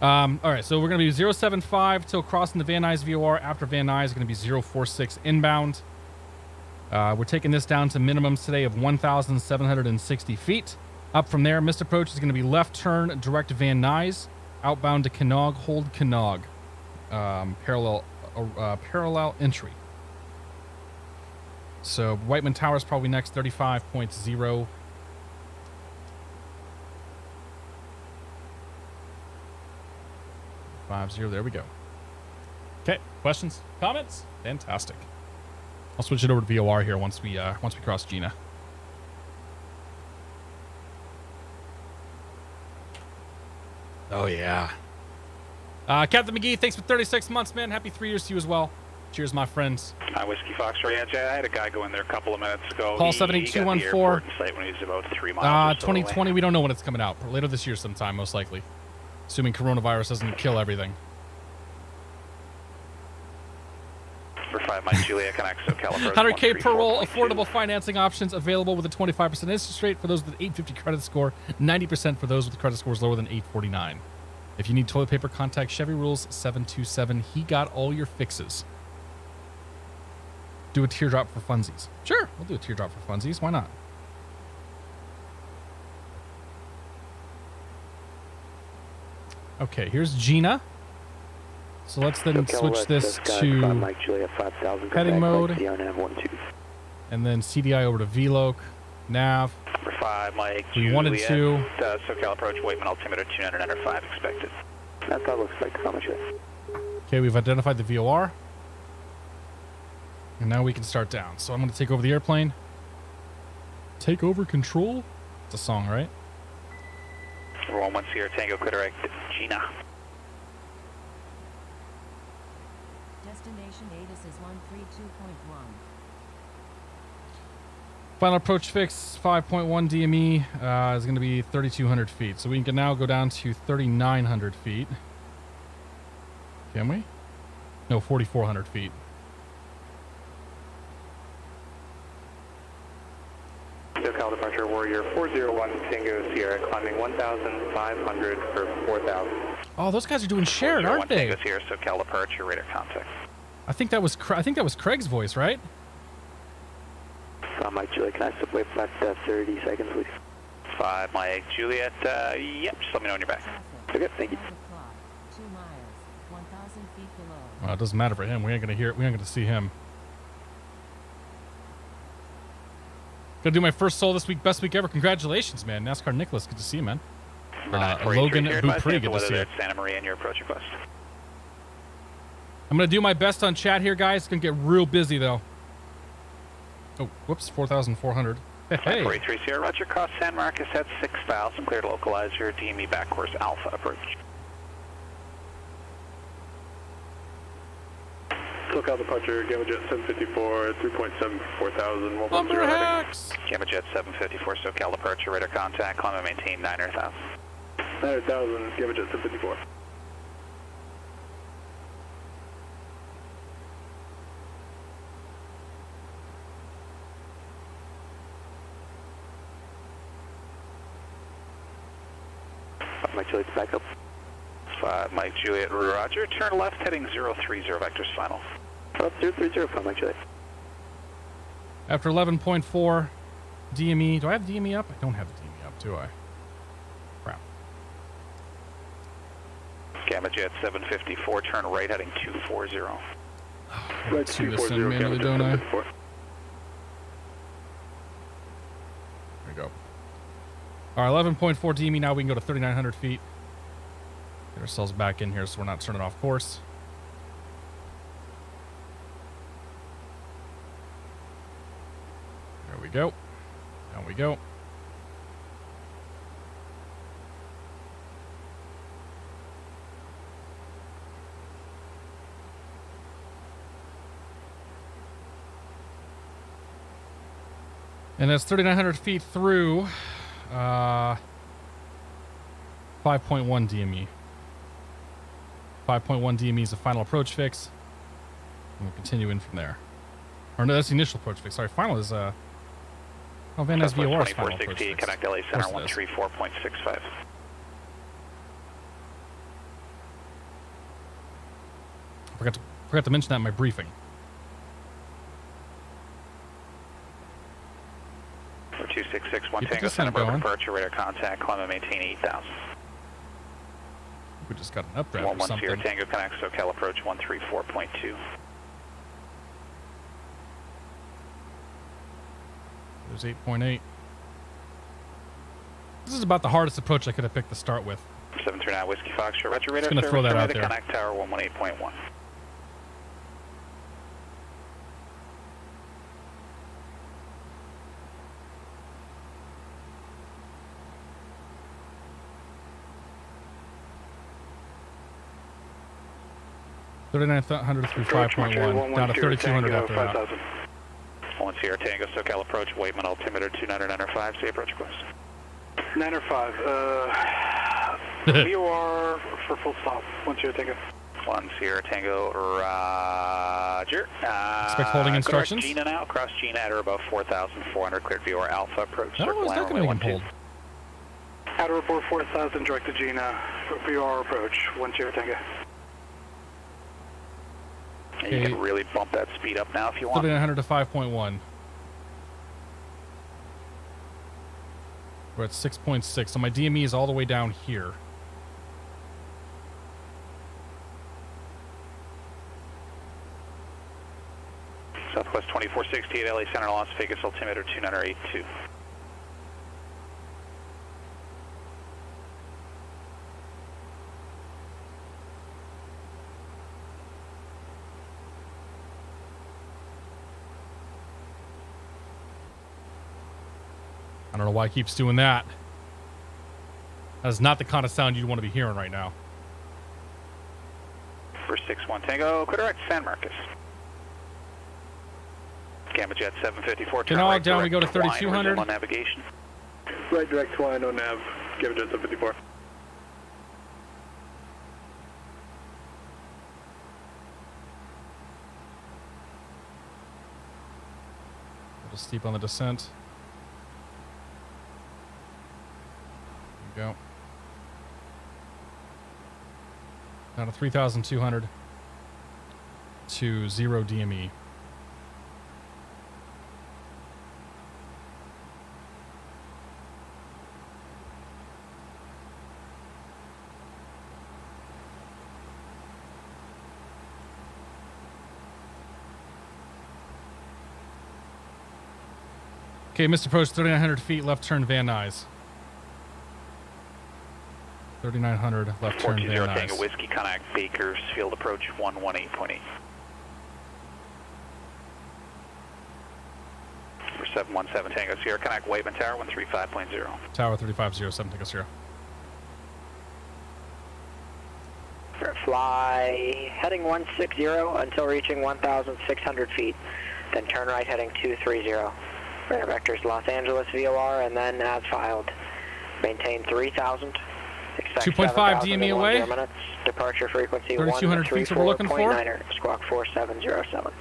All right, so we're going to be 075 till crossing the Van Nuys VOR. After Van Nuys is going to be 046 inbound. We're taking this down to minimums today of 1,760 feet. Up from there, missed approach is going to be left turn, direct to Van Nuys. Outbound to Kanawha, hold Kanawha. Parallel entry. So Whiteman Tower is probably next, 35.0. There we go. Okay, questions, comments? Fantastic. I'll switch it over to VOR here once we cross Gina. Oh yeah. Captain McGee, thanks for 36 months, man. Happy 3 years to you as well. Cheers, my friends. Whiskey Foxtrot. Yeah, I had a guy go in there a couple of minutes ago. Call 78214. When he was about 3 miles. 2020. We don't know when it's coming out. Later this year, sometime, most likely. Assuming coronavirus doesn't kill everything. For 5 Mike Juliet connects SoCal approach 100K per roll, affordable financing options available with a 25% interest rate for those with an 850 credit score, 90% for those with credit scores lower than 849. If you need toilet paper, contact Chevy Rules 727. He got all your fixes. Do a teardrop for funsies. Sure, we'll do a teardrop for funsies. Why not? Okay, here's Gina. So let's then switch this to heading mode. And then CDI over to VLOC. Nav. For 5 Mike we Juliet, wanted to. SoCal approach, Whiteman altimeter 205 expected. That's all looks like. How much? Okay, we've identified the VOR. And now we can start down. So I'm going to take over the airplane. Take over control? It's a song, right? Roll 1 Sierra Tango, clear direct Gina. Destination ATIS is 132.1. Final approach fix, 5.1 DME is going to be 3,200 feet. So we can now go down to 3,900 feet. Can we? No, 4,400 feet. SoCal departure Warrior 401 Tango Sierra, climbing 1,500 for 4,000. Oh, those guys are doing shared, aren't they? Tango Sierra, SoCal departure, radar contact. I think that was Craig's voice, right? Mike Juliet, can I step away for about 30 seconds, please? 5 Mike Juliet, yep, just let me know when you're back. Okay, thank you. 2 miles, 1,000 feet below. Well, it doesn't matter for him. We ain't gonna hear it. We ain't gonna see him. Gonna do my first solo this week, best week ever. Congratulations, man. NASCAR Nicholas, good to see you, man. Logan Bupri, good to see you. Santa Maria and your approach request. I'm gonna do my best on chat here, guys. It's gonna get real busy though. Oh, whoops, 4,400. Hey. 43 Sierra, roger, cross San Marcos at 6,000, clear to localizer, DME back course Alpha approach. SoCal departure, Gamma Jet 754, 3.74,000, Bumper hacks! Gamma Jet 754, SoCal departure, radar contact, climb and maintain 900,000. 900,000, Gamma Jet 754. Mike Juliet, back up. 5 Mike Juliet, roger. Turn left, heading 030, vectors final. Up 030, 5 Mike Juliet. After 11.4 DME. Do I have DME up? I don't have the DME up, do I? Crap. Gamma Jet 754, turn right, heading 240. Right, See this 240, in manually, Gamma Jet don't I? 754. There we go. All right, 11.4 DME. Now we can go to 3,900 feet. Get ourselves back in here so we're not turning off course. There we go. Down we go. And that's 3,900 feet through 5.1 DME. 5.1 DME is the final approach fix. And we'll continue in from there. Or no, that's the initial approach fix. Sorry, final is oh, Van Nuys VOR's final approach fix. Connect LA Center 134.65. Forgot to mention that in my briefing. 2661 Tango Center, departure, radar contact, climb and maintain 8,000. We just got an updraft or something. 110 Tango Connect, SoCal approach 134.2. There's 8.8. This is about the hardest approach I could have picked to start with. 739 Whiskey Foxtrot, retro radar service, throw that out there. Connect tower 118.1. $3,900 through 5.1, down to 3,200 after that. 1 Sierra Tango, SoCal approach, Waitman altimeter 2995, say approach request. 905, VOR for full stop, 1 Sierra Tango. 1 Sierra Tango, roger. Expect holding instructions. Gina now, cross Gina at or above 4,400, cleared VOR Alpha approach. Oh, it's not going to make him hold. At or above 4,000, direct to Gina, VOR approach, 1 Sierra Tango. Okay. You can really bump that speed up now if you want. 3,900 to 5.1. We're at 6.6, so my DME is all the way down here. Southwest 2468 LA Center, Las Vegas, altimeter 2982. I don't know why it keeps doing that. That is not the kind of sound you'd want to be hearing right now. For 61 Tango, clear direct San Marcos. Gamma Jet 754. Turn right down, we go to 3,200. On navigation. Right direct twine, no nav. Gamma Jet 754. A little steep on the descent. There we go. Down to 3,200 to 0 DME. Okay, missed approach, 3,900 feet, left turn Van Nuys. 3,900 left turn Van Nuys. Tango Whiskey, Connect Bakersfield approach 118.8. For 717 Tango Sierra, Connect Waitman Tower 135.0. Tower 3507 Tango Sierra. Fly heading 160 until reaching 1,600 feet. Then turn right heading 230. Radar vectors Los Angeles VOR and then as filed. Maintain 3,000. 2.5 DME away. Minutes. Departure frequency 3,200 feet what we're looking for. Squawk 4707.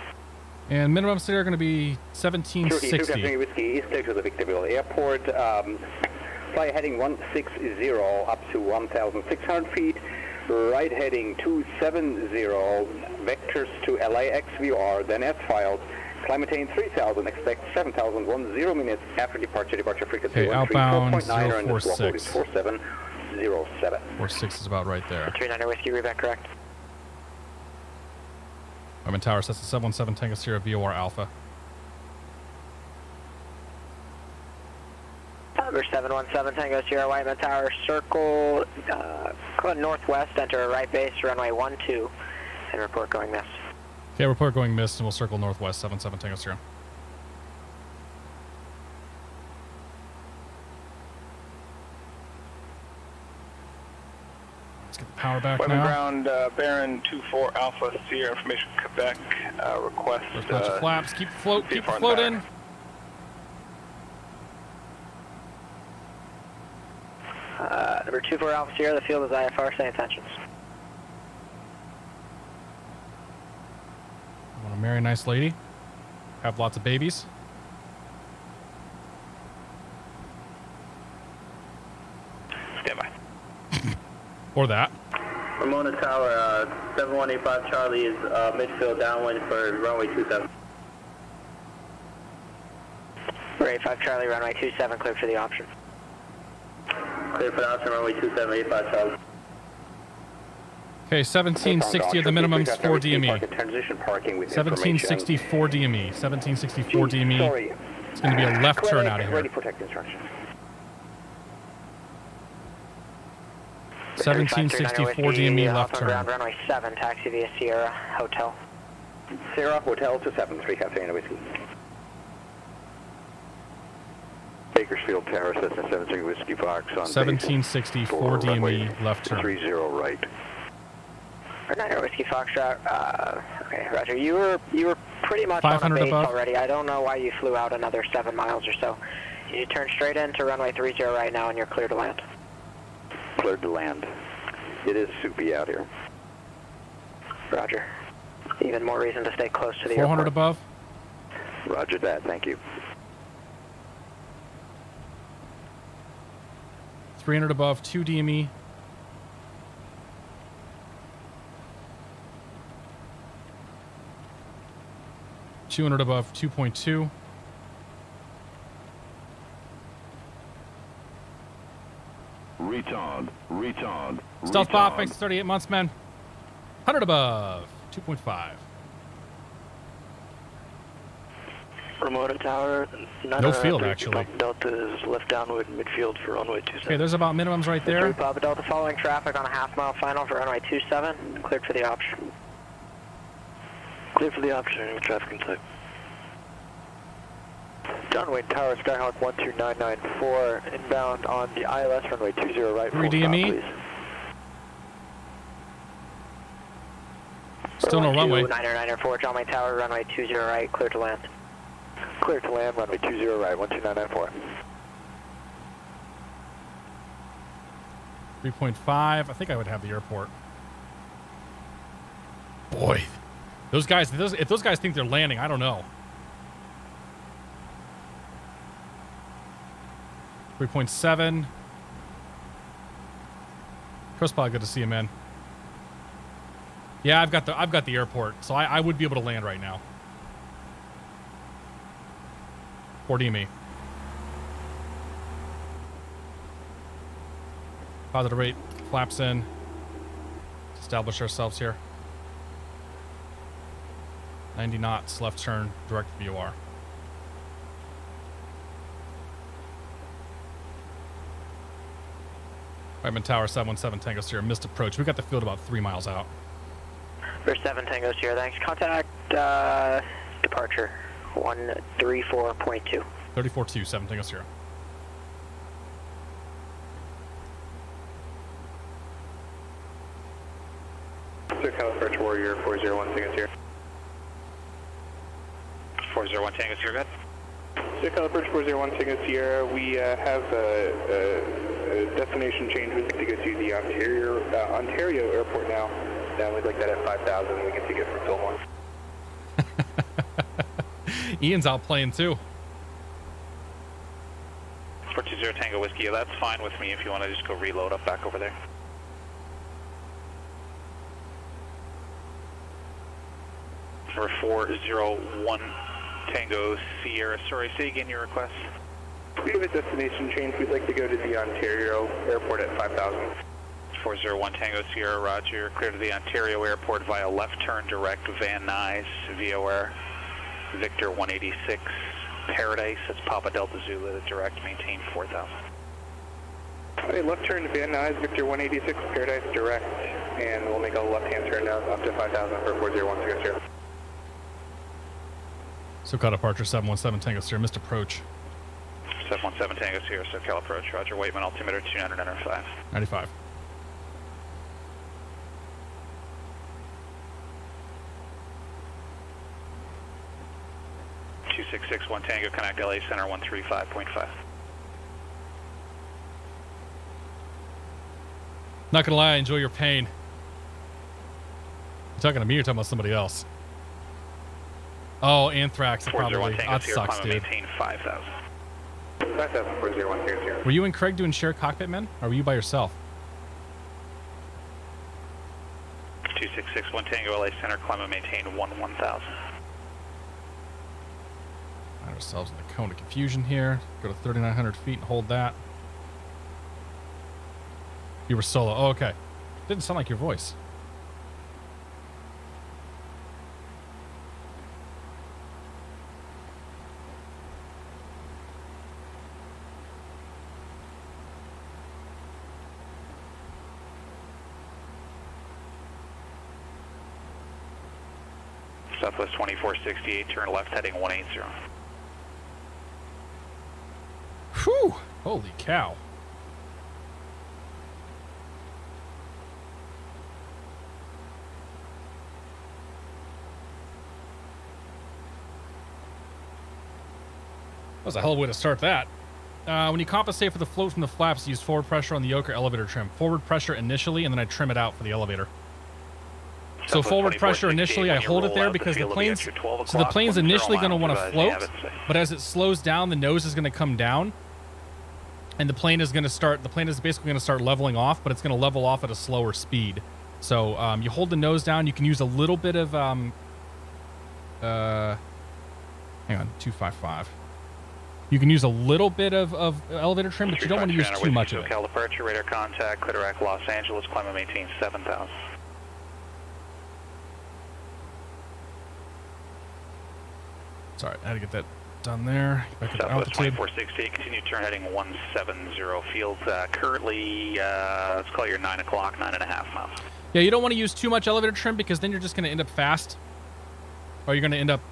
And minimum city are going to be 1760. Whiskey East to the Victorville Airport. Fly heading 160 up to 1,600 feet. Right heading 270. Vectors to LAX VOR, then as filed. Climb maintain 3,000. Expect 7,010 minutes after departure. Departure frequency okay, outbound 046. 4707. 46 is about right there. 39 Whiskey, read back correct. I'm in tower, Cessna 717 Tango Sierra VOR Alpha. Number 717 Tango Sierra Whiteman Tower, circle northwest, enter a right base, runway 12, and report going missed. Okay, report going missed, and we'll circle northwest 77 Tango Sierra. Let's get the power back Weapon now. ground, Baron 24 Alpha, Sierra Information Quebec, request. There's a bunch of flaps. Keep floating. Number 24 Alpha Sierra, the field is IFR, same intentions. I want to marry a nice lady. Have lots of babies. Stand by. Or that. Ramona Tower, 7185 Charlie is midfield downwind for runway 27. 85 Charlie, runway 27, clear for the option. Clear for the option, runway 2785 Charlie. Okay, 1760 at the minimums for DME. Transition parking with 1764 DME. 1764 DME. It's going to be a left turn out of here. Ready for tech instructions. 1764 DME left turn. Runway 7, taxi via Sierra Hotel. Sierra Hotel to 73 Catstrator Whiskey. Bakersfield Tower, Cessna 73 Whiskey Fox on 1764 DME left turn. 30 right. 9 Whiskey Foxtrot. Okay, Roger. You were pretty much on the base above already. I don't know why you flew out another 7 miles or so. You turn straight into runway 30 right now, and you're clear to land. Cleared to land. It is soupy out here. Roger. Even more reason to stay close to the 400 airport. above. Roger that. Thank you. 300 above, 2 DME. $200 above, 2.2. Retard. Stealth Bob, thanks for 38 months, man. 100 above, 2.5. Ramona Tower, no field, actually. Delta is left downwind midfield for runway 27. Okay, there's about minimums right there. Papa Delta following traffic on a half-mile final for runway 27. Cleared for the option. Clear for the option, traffic in sight. John Wayne Tower, Skyhawk 12994, inbound on the ILS runway 20 right. 3 DME. Still no runway. 994, John Wayne Tower, runway 20 right, clear to land. Clear to land, runway 20 right, 12994. 3.5. I think I would have the airport. Boy, those guys. If those guys think they're landing, I don't know. 3.7. Chris, probably good to see you, man. Yeah, I've got the airport, so I would be able to land right now. 4 DME. Positive rate, flaps in. Establish ourselves here. 90 knots, left turn, direct VOR. Whiteman Tower, 717 Tango Sierra, missed approach. We got the field about 3 miles out. For 7 Tango Sierra, thanks. Contact departure 134.2. 34.2, 7 Tango Sierra. SoCal Approach Warrior 401 Tango Sierra. 401 Tango Sierra, good. SoCal Approach 401 Tango Sierra, we have a destination change. We'd like to go to the Ontario Airport now. We'd like that at 5,000. We can take it from Fillmore. Ian's out playing too. 420 Tango Whiskey, that's fine with me if you want to just go reload up back over there. For 401 Tango Sierra, sorry, say again your request. We have a destination change. We'd like to go to the Ontario Airport at 5,000. 401 Tango Sierra, roger. Clear to the Ontario Airport via left turn direct Van Nuys, VOR, Victor 186, Paradise. That's Papa Delta Zulu, direct, maintain 4,000. Okay, left turn to Van Nuys, Victor 186, Paradise direct, and we'll make a left-hand turn now up to 5,000 for 401 Tango Sierra. SoCal departure 717 Tango Sierra, missed approach. 717 Tango Sierra, SoCal approach, roger. Waitman altimeter 295. 95. One Tango, connect LA Center 135.5. Not gonna lie, I enjoy your pain. You talking to me or talking about somebody else? Oh, anthrax, probably. That sucks, dude. Maintain 5,000. 5,000 401 Tango Sierra. Were you and Craig doing share cockpit, man? Or were you by yourself? 2661 Tango, LA Center, climb and maintain 1,000. Find ourselves in the cone of confusion here. Go to 3,900 feet and hold that. You were solo. Oh, okay. Didn't sound like your voice. Southwest 2468, turn left heading 180. Whew! Holy cow. That was a hell of a way to start that. When you compensate for the float from the flaps, use forward pressure on the yoke or elevator trim. Forward pressure initially, and then I trim it out for the elevator. So forward pressure initially, I hold it there because the plane's initially going to want to float, but as it slows down, the nose is going to come down, and the plane is basically going to start leveling off, but it's going to level off at a slower speed. So you hold the nose down. You can use a little bit of hang on, 255. You can use a little bit of elevator trim, but you don't want to use too much of it. SoCal departure, radar contact, Cliterac, Los Angeles, climb and maintain 7,000. Sorry, I had to get that done there. Back at Southwest altitude. 2468, continue turn heading 170 field. Currently, let's call your 9 o'clock, 9.5 miles. Yeah, you don't want to use too much elevator trim because then you're just going to end up fast. Or you're going to end up...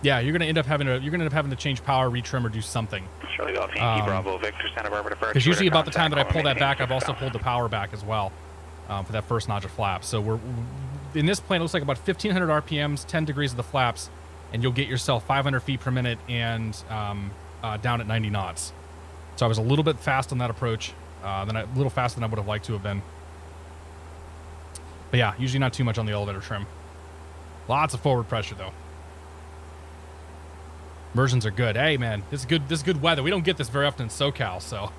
Yeah, you're going to end up having to change power, retrim, or do something. Charlie Golf, Yankee, Bravo, Victor, Santa Barbara departure. Because usually about the time that I pull that back, I've also pulled the power back as well for that first notch of flaps. So we're... In this plane, it looks like about 1,500 RPMs, 10 degrees of the flaps, and you'll get yourself 500 feet per minute and down at 90 knots. So I was a little bit fast on that approach, a little faster than I would have liked to have been. But yeah, usually not too much on the elevator trim. Lots of forward pressure though. Immersions are good. Hey man, this is good weather. We don't get this very often in SoCal, so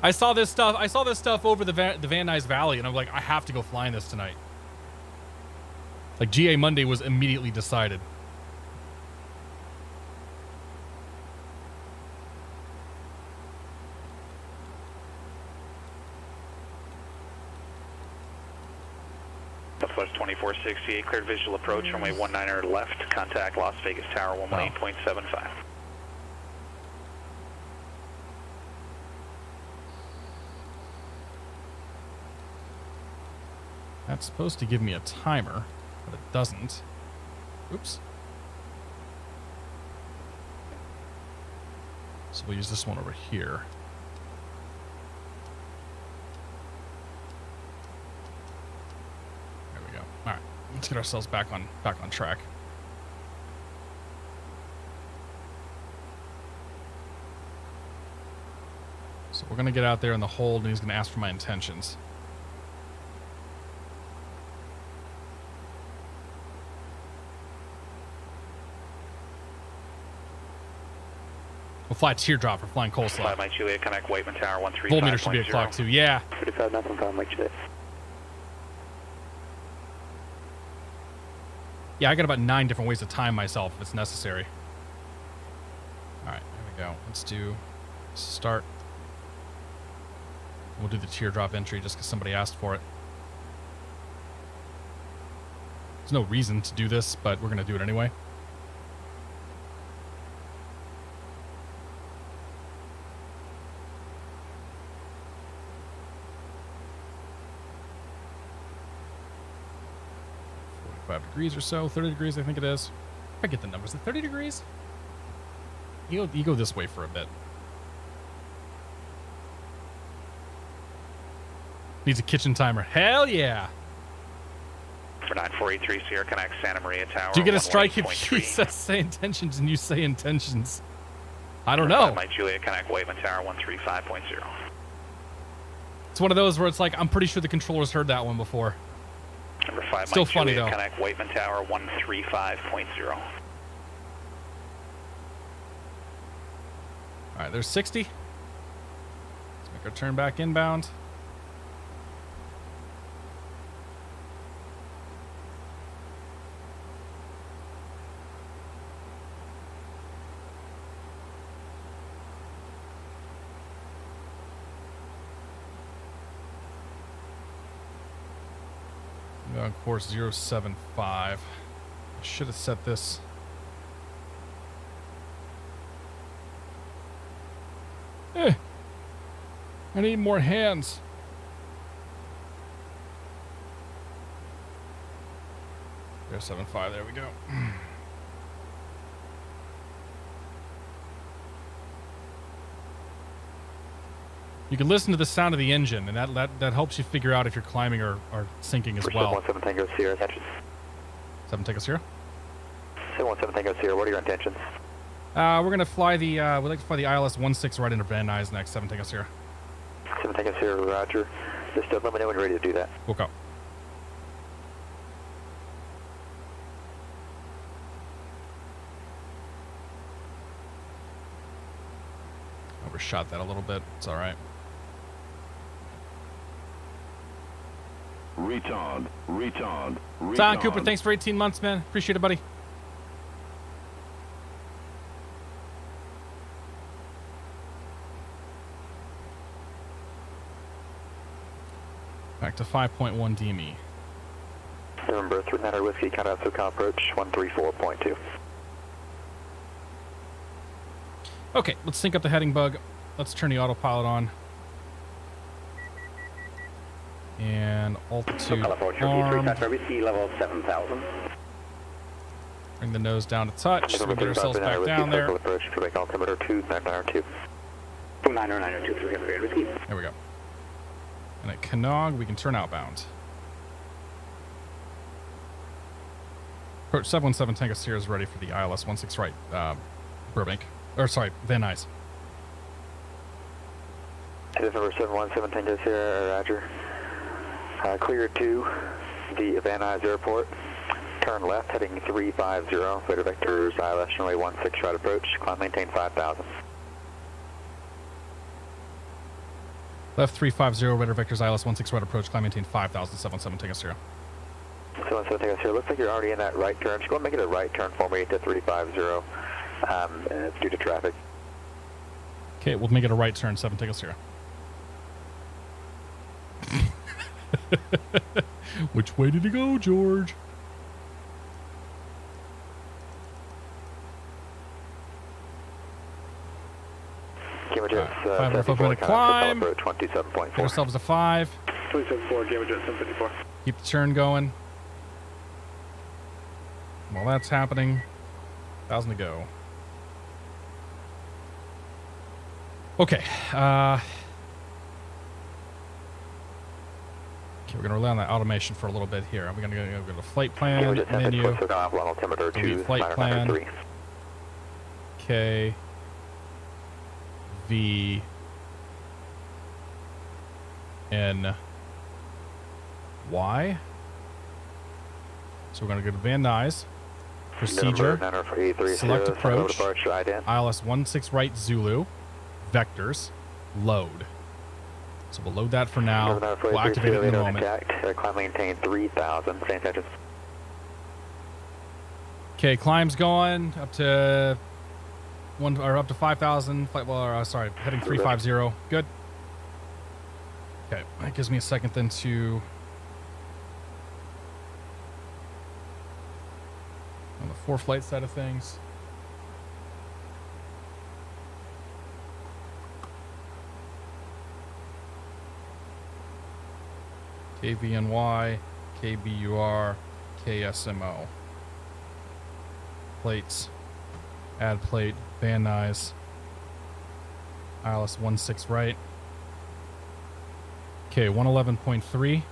I saw this stuff over the Van Nuys Valley, and I'm like, I have to go flying this tonight. Like, GA Monday was immediately decided. Southwest 2468, cleared visual approach, runway 19 left, contact Las Vegas Tower 118.75. That's supposed to give me a timer, but it doesn't. Oops. So we'll use this one over here. Let's get ourselves back on track. So we're gonna get out there in the hold, and he's gonna ask for my intentions. We'll fly teardrop for flying coleslaw. 5 Mike Juliet, connect Waitman Tower 135.0. Voltmeter should be at clock 2. Yeah. 35 nothing, 5 Mike Juliet. Yeah, I got about 9 different ways to time myself if it's necessary. All right, there we go. Let's do start. We'll do the teardrop entry just because somebody asked for it. There's no reason to do this, but we're going to do it anyway. Degrees or so, 30 degrees I think it is. I get the numbers. Is it 30 degrees? You go this way for a bit. Needs a kitchen timer. Hell yeah! For 9483 Sierra, connect Santa Maria Tower. Do you get a strike if he says say intentions and you say intentions? I don't know. Mike Juliet, connect Waitman Tower 135.0. It's one of those where it's like, I'm pretty sure the controller's heard that one before. Number 5, Still Mike funny Juliet, though. connect Waitman Tower 135.0. All right, there's 60. Let's make our turn back inbound. On course 075. I should have set this. I need more hands. There's 75. There we go. You can listen to the sound of the engine, and that helps you figure out if you're climbing or sinking as well. 717 Tango Sierra, intentions. 7 Tango Sierra? 717 Tango Sierra, what are your intentions? We're gonna fly the we'd like to fly the ILS 16 right into Van Nuys next. 7 Tango Sierra. 7 Tango Sierra, roger. Just let me know when you're ready to do that. We'll go. Overshot that a little bit. It's all right. Retard. Don Cooper, thanks for 18 months, man. Appreciate it, buddy. Back to 5.1 DME. November 39 Whiskey, countdown SoCal approach 134.2. Okay, let's sync up the heading bug. Let's turn the autopilot on. And altitude arm. Sea level 7,000. Bring the nose down to touch. So we get ourselves back down there. Approach to make altimeter 2992. 2992, whiskey. There we go. And at Kanawha, we can turn outbound. Approach 717 Tango Sierra is ready for the ILS 16 right, Burbank. Or sorry, Van Nuys. November 717 Tango Sierra, roger. Clear to the Van Nuys Airport. Turn left, heading 350. Radar vectors ILS runway 16 right approach. Climb maintain 5,000. Left 350, radar vectors ILS 16 right approach. Climb maintain 5,000. 77 Tango Sierra. 77 Tango Sierra. Looks like you're already in that right turn. Just go and make it a right turn for me to 350. It's due to traffic. Okay, we'll make it a right turn. 7 Tango Sierra. Which way did he go, George? Gamma 5 minute climb. 27.4. Get ourselves a 5. 27.4, Gamma Jet 754. Keep the turn going. While that's happening, 1,000 to go. Okay. we're going to rely on that automation for a little bit here. We're going to go to flight plan, menu, delete flight plan, K, V, N, Y. So we're going to go to Van Nuys, procedure, select approach, ILS 16 right Zulu, vectors, load. So we'll load that for now. We'll activate it in a moment. Climb maintain 3,000. Okay, climb's going up to up to 5,000. Sorry, heading 350. Good. Okay, that gives me a second then to on the for-flight side of things. KVNY, KBUR, KSMO. Plates. Add plate. Van Nuys. ILS 16 right. Okay, 111.3.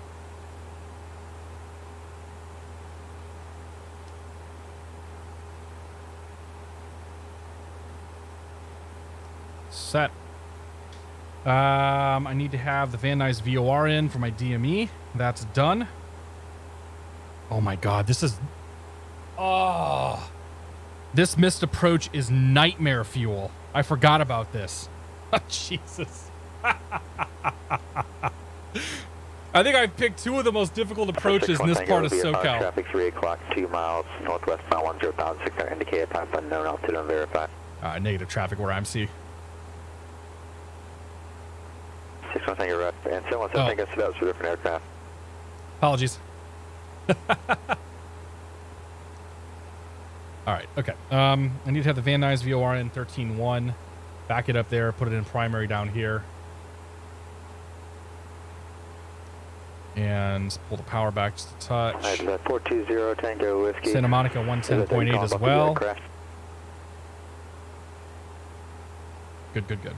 Set. I need to have the Van Nuys VOR in for my DME. That's done. Oh my god, this is... Oh... This missed approach is nightmare fuel. I forgot about this. Oh, Jesus. I think I picked two of the most difficult approaches in this part of SoCal. Traffic 3 o'clock, 2 miles, northwest mile 10,600, indicated type unknown, altitude unverified. Negative traffic where I'm C. 61 Tango right, and 717 Tango seatbelts for different aircraft. Apologies. Alright, okay. I need to have the Van Nuys VOR in 13.1. Back it up there, put it in primary down here. And pull the power back just a touch. 420 Tango Whiskey. Santa Monica 110.8 as well. Good, good, good.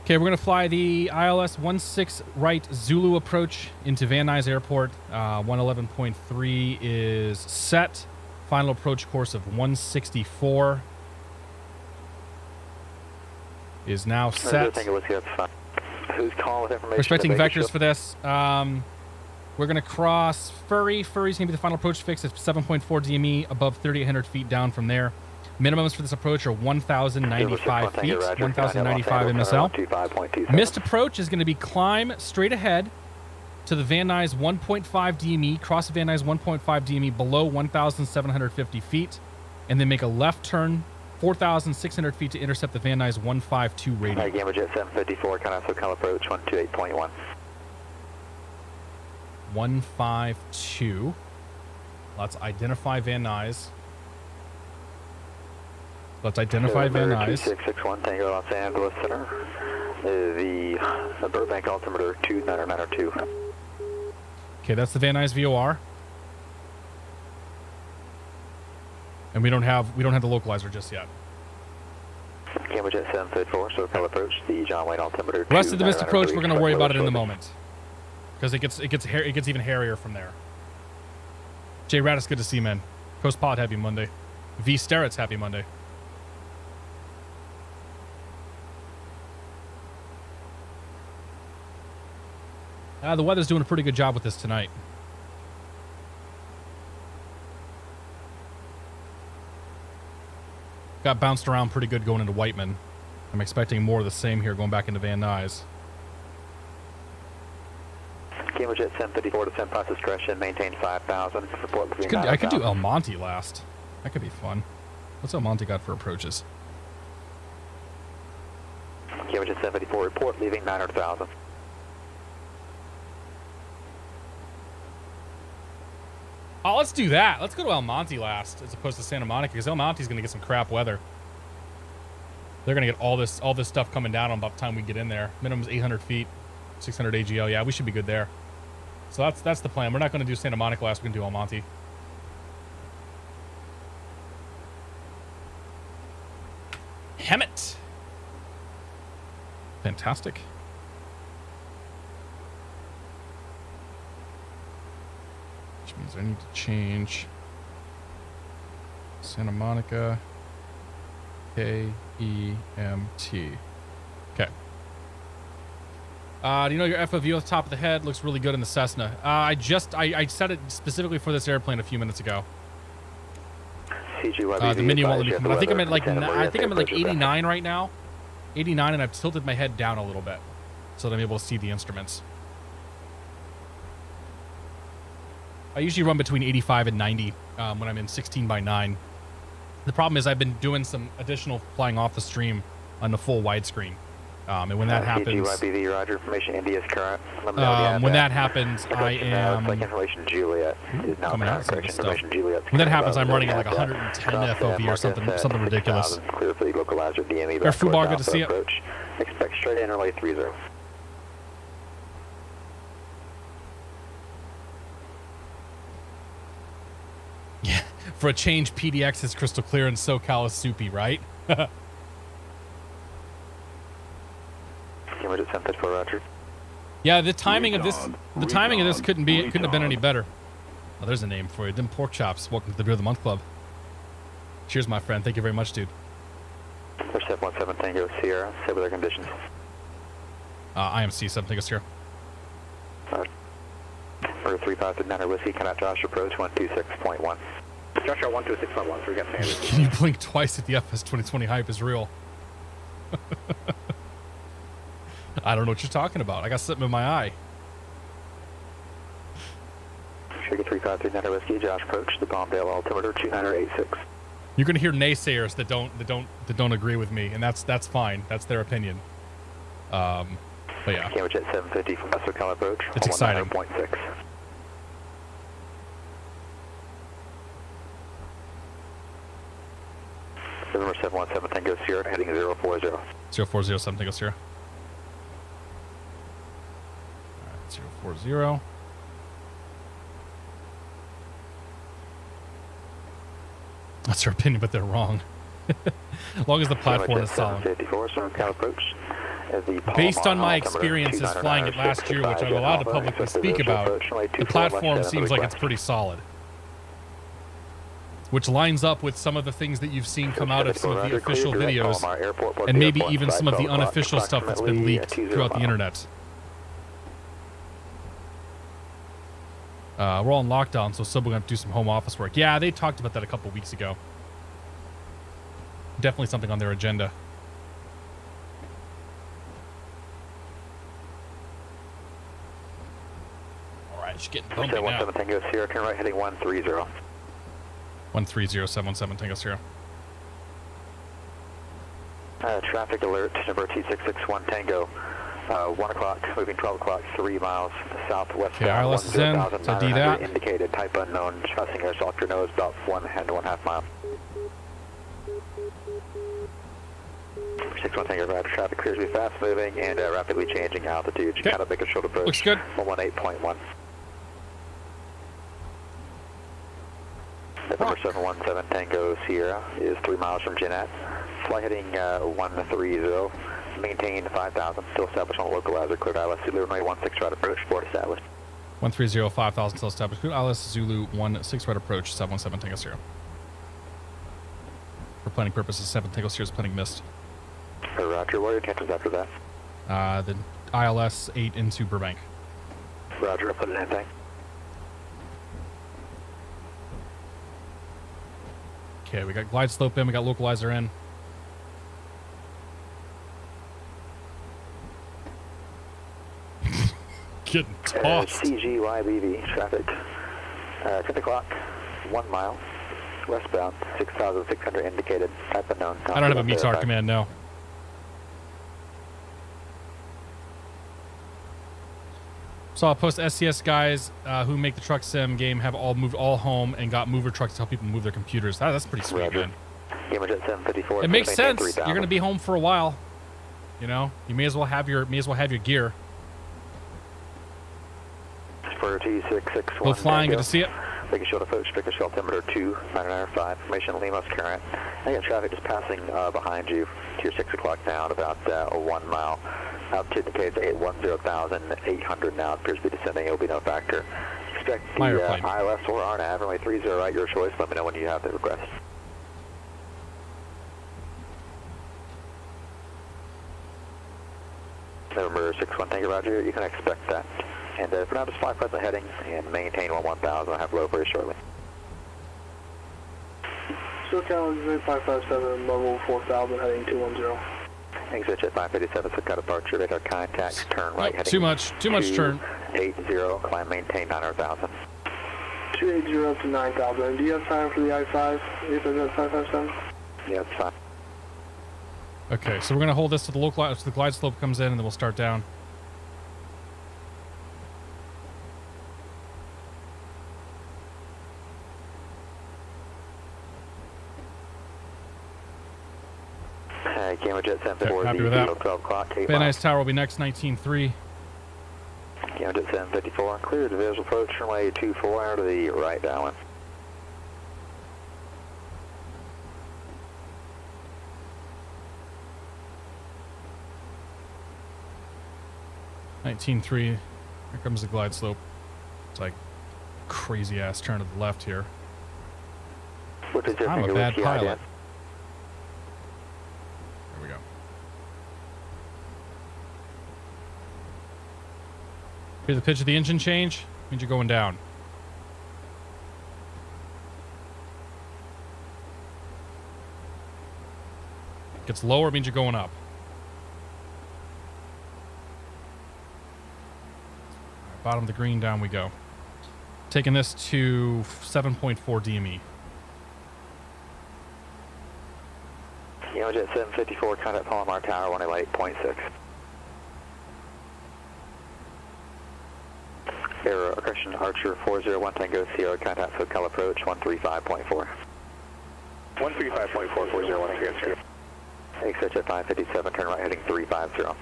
Okay, we're going to fly the ILS 16 right Zulu approach into Van Nuys Airport. 111.3 is set. Final approach course of 164 is now set. Who's calling with information? We're expecting vectors for this. We're going to cross Furry. Furry's going to be the final approach fix at 7.4 DME, above 3,800 feet down from there. Minimums for this approach are 1,095 feet, 1,095 MSL. Missed approach is going to be climb straight ahead to the Van Nuys 1.5 DME, cross the Van Nuys 1.5 DME below 1,750 feet, and then make a left turn 4,600 feet to intercept the Van Nuys 152 radio. Gamma Jet 754, SoCal approach 128.1. 152. Let's identify Van Nuys. Let's identify Van Nuys. 2661 Tango Los Angeles Center. The Burbank altimeter 2992. Okay, that's the Van Nuys VOR. And we don't have the localizer just yet. Gamma Jet 754, SoCal approach, the John Wayne altimeter. The rest of the missed approach, we're going to worry about it in the moment, because it gets even hairier from there. Jay Radis, good to see you, man. Coast Pod, happy Monday. V Starretts, happy Monday. The weather's doing a pretty good job with this tonight. Got bounced around pretty good going into Whiteman. I'm expecting more of the same here going back into Van Nuys. Gamma Jet 754 to send process discretion, maintain 5,000. I could do El Monte last. That could be fun. What's El Monte got for approaches? Gamma Jet 754 report leaving 900,000. Oh, let's do that. Let's go to El Monte last, as opposed to Santa Monica, because El Monte's going to get some crap weather. They're going to get all this stuff coming down on about the time we get in there. Minimum is 800 feet, 600 AGL. Yeah, we should be good there. So that's the plan. We're not going to do Santa Monica last. We're going to do El Monte. Hammett. Fantastic. which means I need to change Santa Monica K-E-M-T. Okay. Do you know your FOV at the top of the head looks really good in the Cessna? I set it specifically for this airplane a few minutes ago. The menu won't let me come. I think I'm at like 89 right now. 89, and I've tilted my head down a little bit so that I'm able to see the instruments. I usually run between 85 and 90 when I'm in 16:9. The problem is I've been doing some additional flying off the stream on the full widescreen. And when that happens, Roger, information India is current. when that happens, I am information Juliet is now coming out. When that happens, I'm running at like 110 FOV or something ridiculous. Clear for the localizer DME. Air Fubar, good to see you. Expect straight in runway 30. Yeah, for a change, PDX is crystal clear and SoCal is soupy, right? Yeah, the timing of this couldn't have been any better. Oh, there's a name for you. Them pork chops. Welcome to the Beer of the Month Club. Cheers, my friend. Thank you very much, dude. 717 Tango Sierra. Say weather conditions. IMC 7 Tango Sierra. Order 3539 Whiskey. Cannot Josh approach 126.1. Joshua 126.1. We got standard. Can you blink twice if the FS 2020 hype is real? I don't know what you're talking about. I got something in my eye. Sugar 3539 Whiskey, Josh approach the Bombdale altimeter 286. You're gonna hear naysayers that don't agree with me, and that's fine. That's their opinion. But yeah. Cambridge at 750 from SoCal approach. It's exciting. 1.6. November 717 Tango Sierra heading 040. 040 7 Tango Sierra. 040. That's their opinion, but they're wrong. As long as the platform is solid. Based on my experiences flying it last year, which I'm allowed to publicly speak about, the platform seems like it's pretty solid. Which lines up with some of the things that you've seen come out of some of the official videos, and maybe even some of the unofficial stuff that's been leaked throughout the internet. We're all in lockdown, so we're going to do some home office work. Yeah, they talked about that a couple weeks ago. Definitely something on their agenda. All right, she's getting bumpy now. 717 Tango Sierra, turn right heading 130. 130, 717 Tango Sierra. Traffic alert, number T661 Tango. 1 o'clock, moving 12 o'clock, 3 miles southwest. Okay, ILS is in, so D that. Indicated, type unknown, trusting air, off your nose, about 1.5 miles. 61 Tango, rapid traffic appears to be fast moving and rapidly changing altitude. Okay. Kind of make a short approach. Looks good. 118.1. Number 717 Tango Sierra is 3 miles from Jeanette. Fly heading 130. Maintain 5,000. Still established on localizer. Cleared ILS Zulu runway 16 right approach. Port established. 130, 5,000. Still established. Cleared ILS Zulu 16 right approach. 717 Tango Sierra. For planning purposes, 7 Tango Sierra is planning missed. Roger. What are your intentions after that? The ILS 8 into Burbank. Roger. I'll put it in. Thanks. Okay, we got glide slope in. We got localizer in. Getting tossed. CGYBV traffic. 10 o'clock, 1 mile, westbound, 6,600 indicated, type unknown. I don't have a METAR command, no. So I'll post SCS guys who make the truck sim game have all moved all home and got mover trucks to help people move their computers. That's pretty sweet, man. It makes sense. You're going to be home for a while. You know, you may as well have your gear. For T661. Go flying, good to see it. Make a short approach, pick a altimeter 295, formation Lemos current. I got traffic just passing behind you to your 6 o'clock now at about 1 mile. Altitude indicates 10,800 now. It appears to be descending. It will be no factor. Expect the My airplane. ILS or RNAV, runway 30 right, your choice. Let me know when you have the request. November 61, thank you, Roger. You can expect that. And for now, just fly present heading and maintain 1000. I'll have low very shortly. SoCal 557, level 4000, heading 210. Exit jet 557, SoCal departure, radar contact, turn right heading. Too much turn. 80, climb maintain 900,000. 280 up to 9,000. Do you have time for the I-5? Is that 557? Yeah, it's fine. Okay, so we're gonna hold this to the low glide, so the glide slope comes in, and then we'll start down. Camera jet 754, happy with that. 12 o'clock. Van Nuys Tower will be next, 19.3. Camera jet 754, clear to visual approach, runway 24, out of the right downwind. Here comes the glide slope. It's like crazy ass turn to the left here. What is your I'm a finger bad with pilot. TIDN? There we go. Hear the pitch of the engine change? Means you're going down. Gets lower, means you're going up. Bottom of the green, down we go. Taking this to 7.4 DME. Camera jet 754, contact Palomar Tower, 108.6. Air correction, Archer 401 Tango Sierra, contact SoCal approach 135.4. 135.4, 401 Tango Sierra. Exit jet 557, turn right heading 350.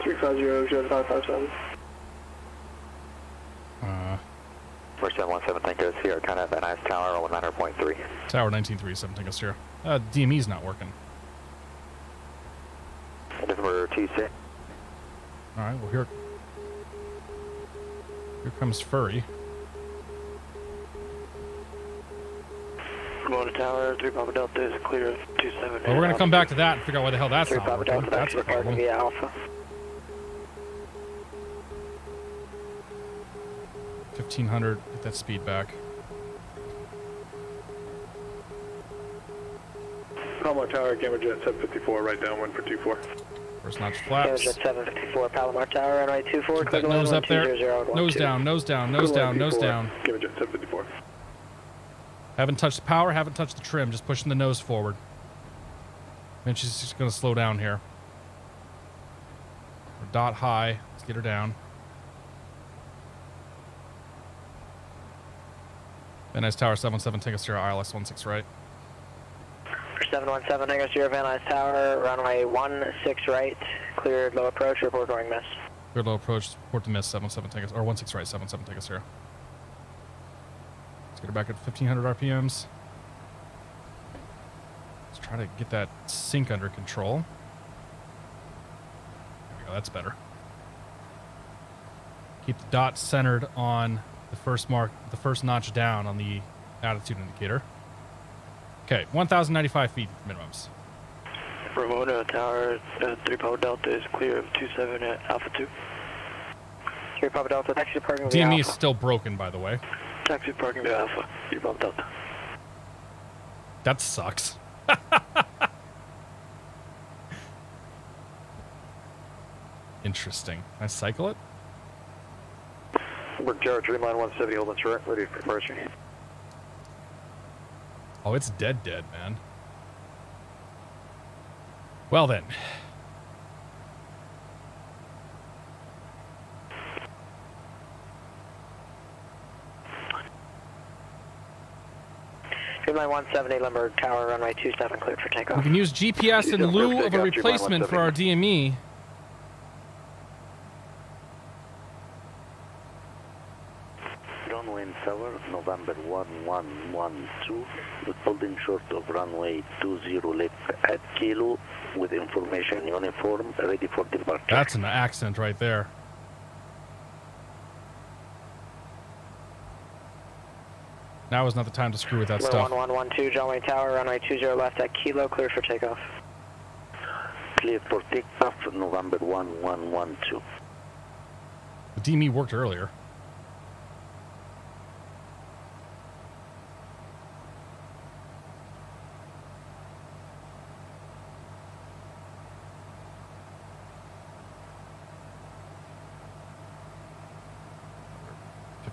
350, jet 557. For 717 Tango Sierra, contact Van Nuys Tower 100.3. Tower 1937 Tango Sierra. DME's not working. November 26. Alright, well here comes Furry. Ramona Tower, 3 Papa Delta is clear of 27. Well, we're gonna come back to that and figure out why the hell that's 3 not Papa working. Delta, That's the problem. via Alpha. 1500, get that speed back. Palomar Tower, camera jet 754, right downwind for 24. First notch Camera flaps. jet 754, Palomar Tower, runway 24. Keep that nose up there. Nose down, nose down, nose down, nose down. Camera jet 754. Haven't touched the power, haven't touched the trim, just pushing the nose forward. And she's just gonna slow down here. We're dot high. Let's get her down. Van Nuys Tower 77, take us to your ILS 16 right. For 717, Tango Sierra, Van Nuys Tower, runway 16 right, cleared low approach, report going miss. Cleared low approach, report to miss, 77 take us, or 16 right, 77 take us here. Let's get her back at 1500 RPMs. Let's try to get that sync under control. There we go, that's better. Keep the dot centered on the first mark, the first notch down on the attitude indicator. Okay, 1,095 feet minimums. Ramona Tower, 3 Papa Delta is clear of 27 at Alpha 2. 3 Papa Delta, taxi to parking via DME Alpha. is still broken, by the way. Taxi parking via Alpha, 3 Papa Delta. That sucks. Interesting. Can I cycle it? We're Jared, Dreamline 170, holding short, ready for departure. Oh, it's dead, man. Well then. Dreamline 170, Limburg Tower, runway 27, cleared for takeoff. We can use GPS in lieu of a replacement for our DME. Runway Tower, November 1112, holding short of runway 20 left at Kilo with information uniform, ready for departure. That's an accent right there. Now is not the time to screw with that We're stuff. 1112, John Wayne Tower, runway 20 left at Kilo, clear for takeoff. Clear for takeoff, November 1112. The DME worked earlier.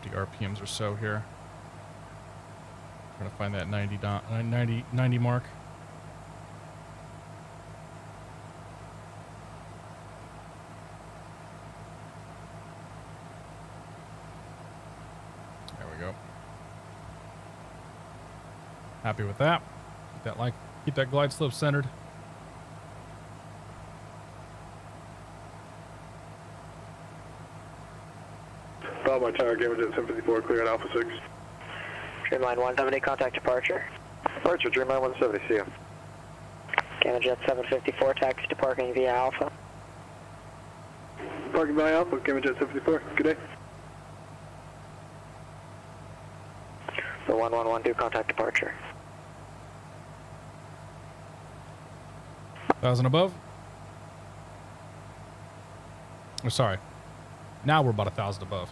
RPMs or so here. Trying to find that 90 mark. There we go. Happy with that. Keep that glide slope centered. My tower, Gamma Jet 754, clear at Alpha 6. Dreamline 170, contact departure. Departure, Dreamline 170, see ya. Gamma Jet 754, taxi to parking via Alpha. Parking via Alpha, Gamma Jet 754, good day. The 1112, contact departure. 1,000 above. Oh, sorry. Now we're about 1,000 above.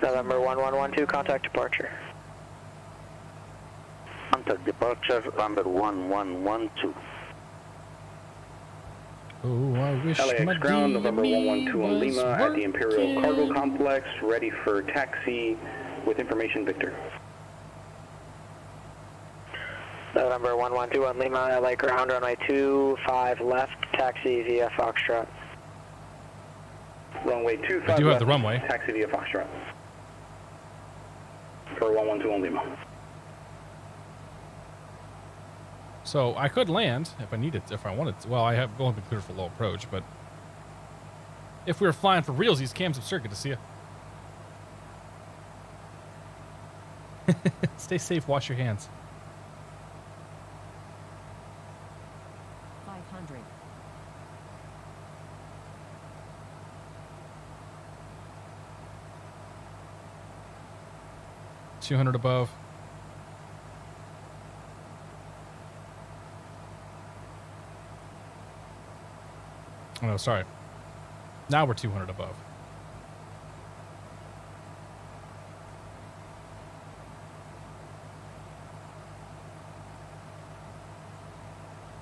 November 1112, contact departure. Contact departure, number 1112. Oh, I wish LAX my ground, DME November 112 on Lima was at the Imperial working. Cargo Complex, ready for taxi with information Victor. November 112 on Lima, LA ground, runway 25 left, taxi via Foxtrot. Runway 25 I do have left, the runway. taxi via Foxtrot. For 112 on Lima. So I could land if I needed, if I wanted to. Well, I have only been cleared for low approach, but if we were flying for realsies, Cam's absurd. Good to see you. Stay safe. Wash your hands. 500. $200 above. Oh, no, sorry. Now we're 200 above.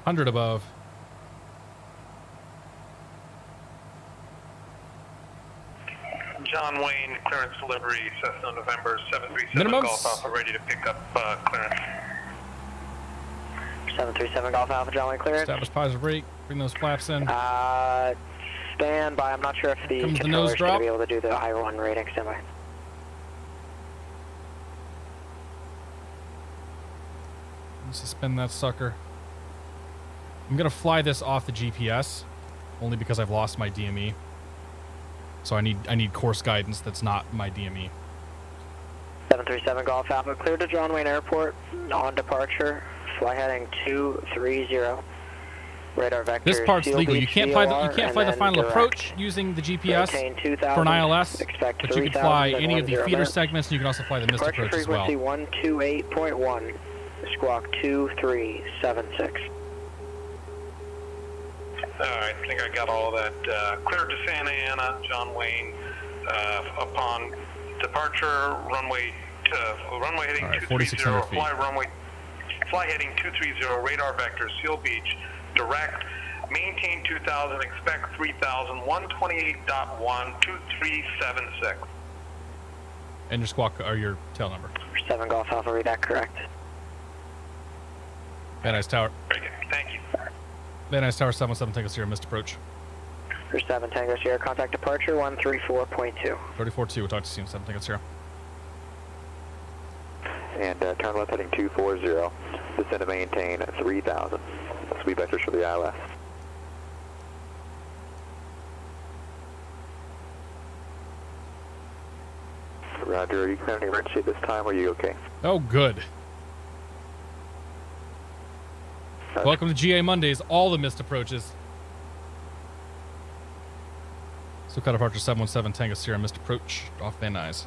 $100 above. John Wayne, clearance delivery, Cessna November 737 Minimums. Golf Alpha, ready to pick up clearance. 737 Golf Alpha, John Wayne clearance. Establish positive rate. Bring those flaps in. Stand by. I'm not sure if the Comes the controller's nose going to drop. be able to do the I-1 rating. Stand by. Suspend that sucker. I'm gonna fly this off the GPS, only because I've lost my DME. So I need course guidance that's not my DME. 737 Golf Alpha, cleared to John Wayne Airport on departure. Fly heading 230. Radar vector. This part's legal. You can't fly the final approach using the GPS for an ILS, but you can fly any of the feeder segments, and you can also fly the missed approach as well. Frequency 128.1, squawk 2376. I think I got all that. Cleared to Santa Ana, John Wayne. Upon departure, runway heading 230. Fly heading 230. Radar vector, Seal Beach, direct. Maintain 2000. Expect 3000. 128.1 2376. And your squawk or your tail number. 7 Golf Alpha, read that correct. Van Nuys Tower. Very good. Thank you. Van Nuys Tower 77 Tango Sierra, missed approach. 7 Tango Sierra, contact departure 134.2. 34.2, we'll talk to you soon, 7 Tango Sierra. And turn left heading 240. Descend to maintain 3000. Speed vectors for the ILS. Roger, are you clearing the emergency at this time, or are you okay? Oh, good. Welcome to GA Mondays, all the missed approaches. SoCal departure 717 Tango Sierra, missed approach off Van Nuys.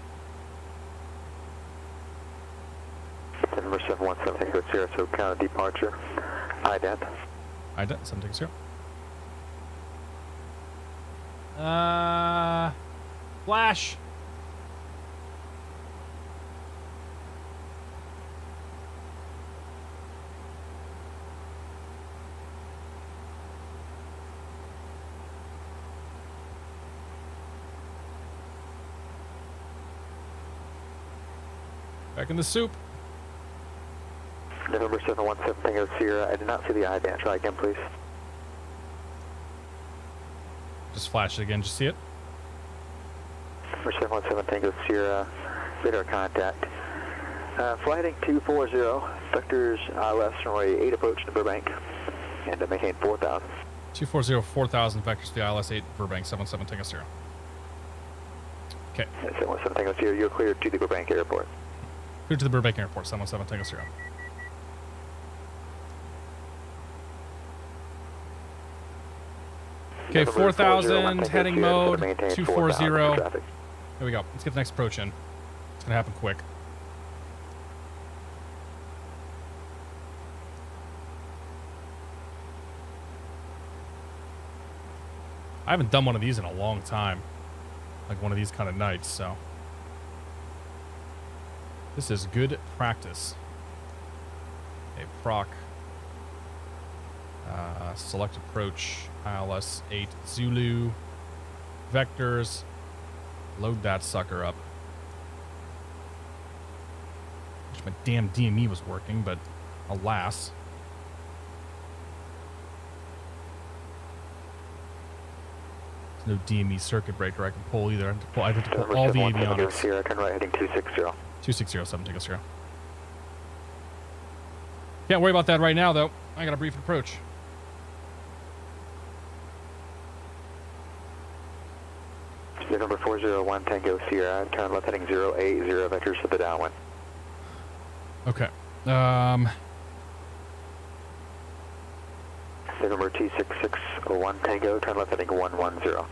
Number 717 Tango Sierra, SoCal departure. Ident. Ident, 7 Tango Sierra. Flash. Back in the soup. November 717 Tango Sierra. I did not see the ident. Try again, please. Just flash it again. Did you see it? Number 717 Tango Sierra. Radar contact. Flight heading 240. Vectors ILS runway 8 approach to Burbank. And maintain 4,000. 240, 4,000 vectors to the ILS 8 Burbank 77 Tango Sierra. Okay. 717 Tango Sierra. You're cleared to the Burbank Airport. Clear to the Burbank Airport, 717 Tango Sierra. Okay, 4,000, heading mode, 240. Here we go. Let's get the next approach in. It's going to happen quick. I haven't done one of these in a long time. Like one of these kind of nights, so. This is good practice. Okay, proc. Select approach, ILS 8 Zulu. Vectors. Load that sucker up. Wish my damn DME was working, but alas. There's no DME circuit breaker I can pull either. I have to pull all the avionics. Sierra, turn right heading 260. 260, 7 Tango Sierra. Can't worry about that right now, though. I got a brief approach. Number 401 Tango Sierra, turn left heading 080 vectors to the downwind. Okay. Number 26601 Tango, turn left heading 110.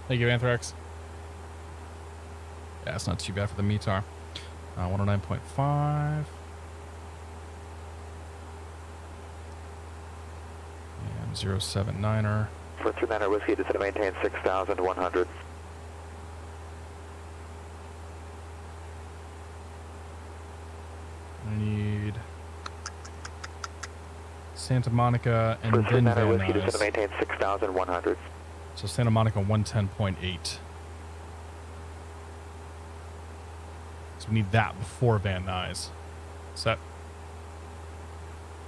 Thank you, Anthrax. Yeah, it's not too bad for the METAR. 109.5. And 079er. For 39er Whiskey, just to maintain 6,100. I need Santa Monica and then Van For Whiskey, just to Nuys. maintain 6,100. So Santa Monica 110.8. So we need that before Van Nuys. Set.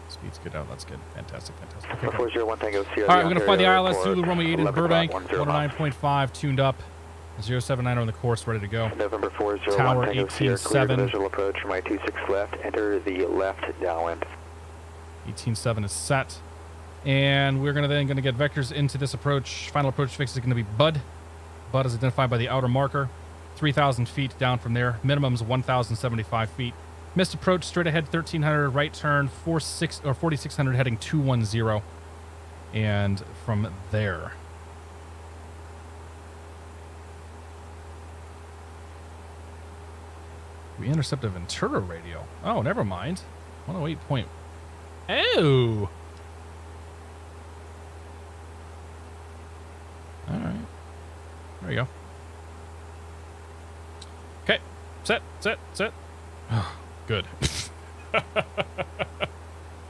Speed's good out. That's good. Fantastic, fantastic. Okay, 401 Tango Sierra. all right, we're going to fly the ILS Zulu runway 8 in Burbank. 109.5 tuned up. 079 on the course, ready to go. November 401 Tower Tango Sierra, clear 18.7. visual approach from my 26 left. Enter the left downwind. 18.7 is set. And we're going to get vectors into this approach. Final approach fix is going to be Bud. Bud is identified by the outer marker. 3,000 feet down from there. Minimum is 1,075 feet. Missed approach, straight ahead, 1,300, right turn, 4,600 heading 210. And from there. We intercept a Ventura radio. Oh, never mind. 108 point. Oh! All right. There we go. Okay. Set. Good.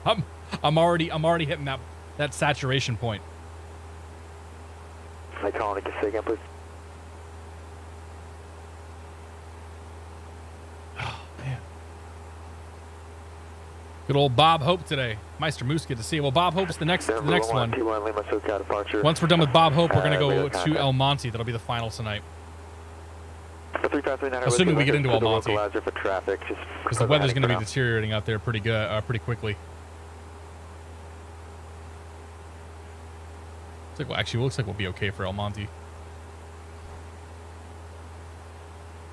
I'm already hitting that saturation point. Can I call it a again, please? Oh man. Good old Bob Hope today. Meister Moose, good to see you. Well, Bob Hope's the next one. Once we're done with Bob Hope, we're gonna go to El Monte. That'll be the final tonight. Assuming we get into El Monte, because the weather's going to be deteriorating out there pretty quickly. Actually, it looks like we'll be okay for El Monte.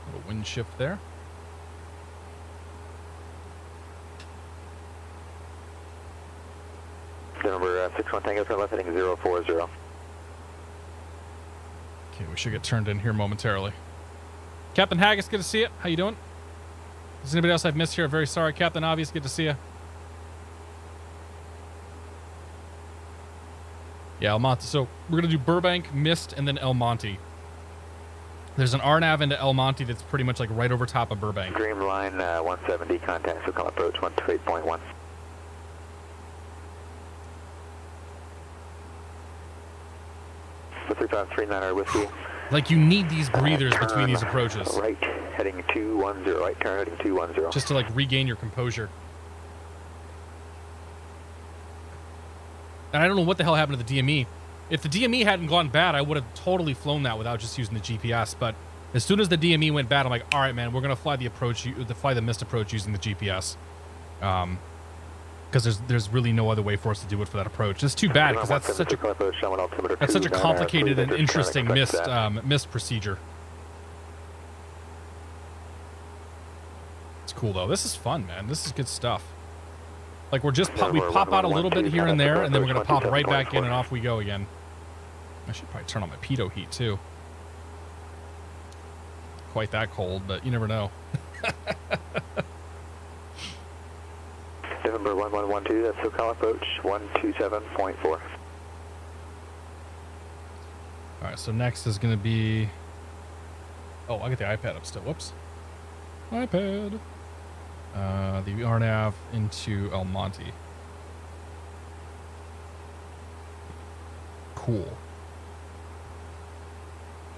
Little wind shift there. 61 Tango, turn left heading 040. Okay, we should get turned in here momentarily. Captain Haggis, good to see you. How you doing? Is anybody else I've missed here? Very sorry. Captain Obvious, good to see you. Yeah, El Monte. So we're going to do Burbank, Mist, and then El Monte. There's an RNAV into El Monte that's pretty much like right over top of Burbank. Dream line 170, contact, so call approach 128.1. For 3539 whiskey. Like, you need these breathers between these approaches. Right, heading 210. Right turn, heading 210. Just to, like, regain your composure. And I don't know what the hell happened to the DME. If the DME hadn't gone bad, I would have totally flown that without just using the GPS. But as soon as the DME went bad, I'm like, all right, man, we're going to fly the missed approach using the GPS. Because there's really no other way for us to do it for that approach. It's too bad, because that's such a complicated and interesting missed procedure. It's cool, though. This is fun, man. This is good stuff. Like, we pop out a little bit here and there, and then we're going to pop right back in, and off we go again. I should probably turn on my pitot heat, too. Quite that cold, but you never know. November 1112, that's SoCal approach 127.4. All right, so next is going to be... Oh, I got the iPad up still. Whoops. iPad. The RNAV into El Monte. Cool.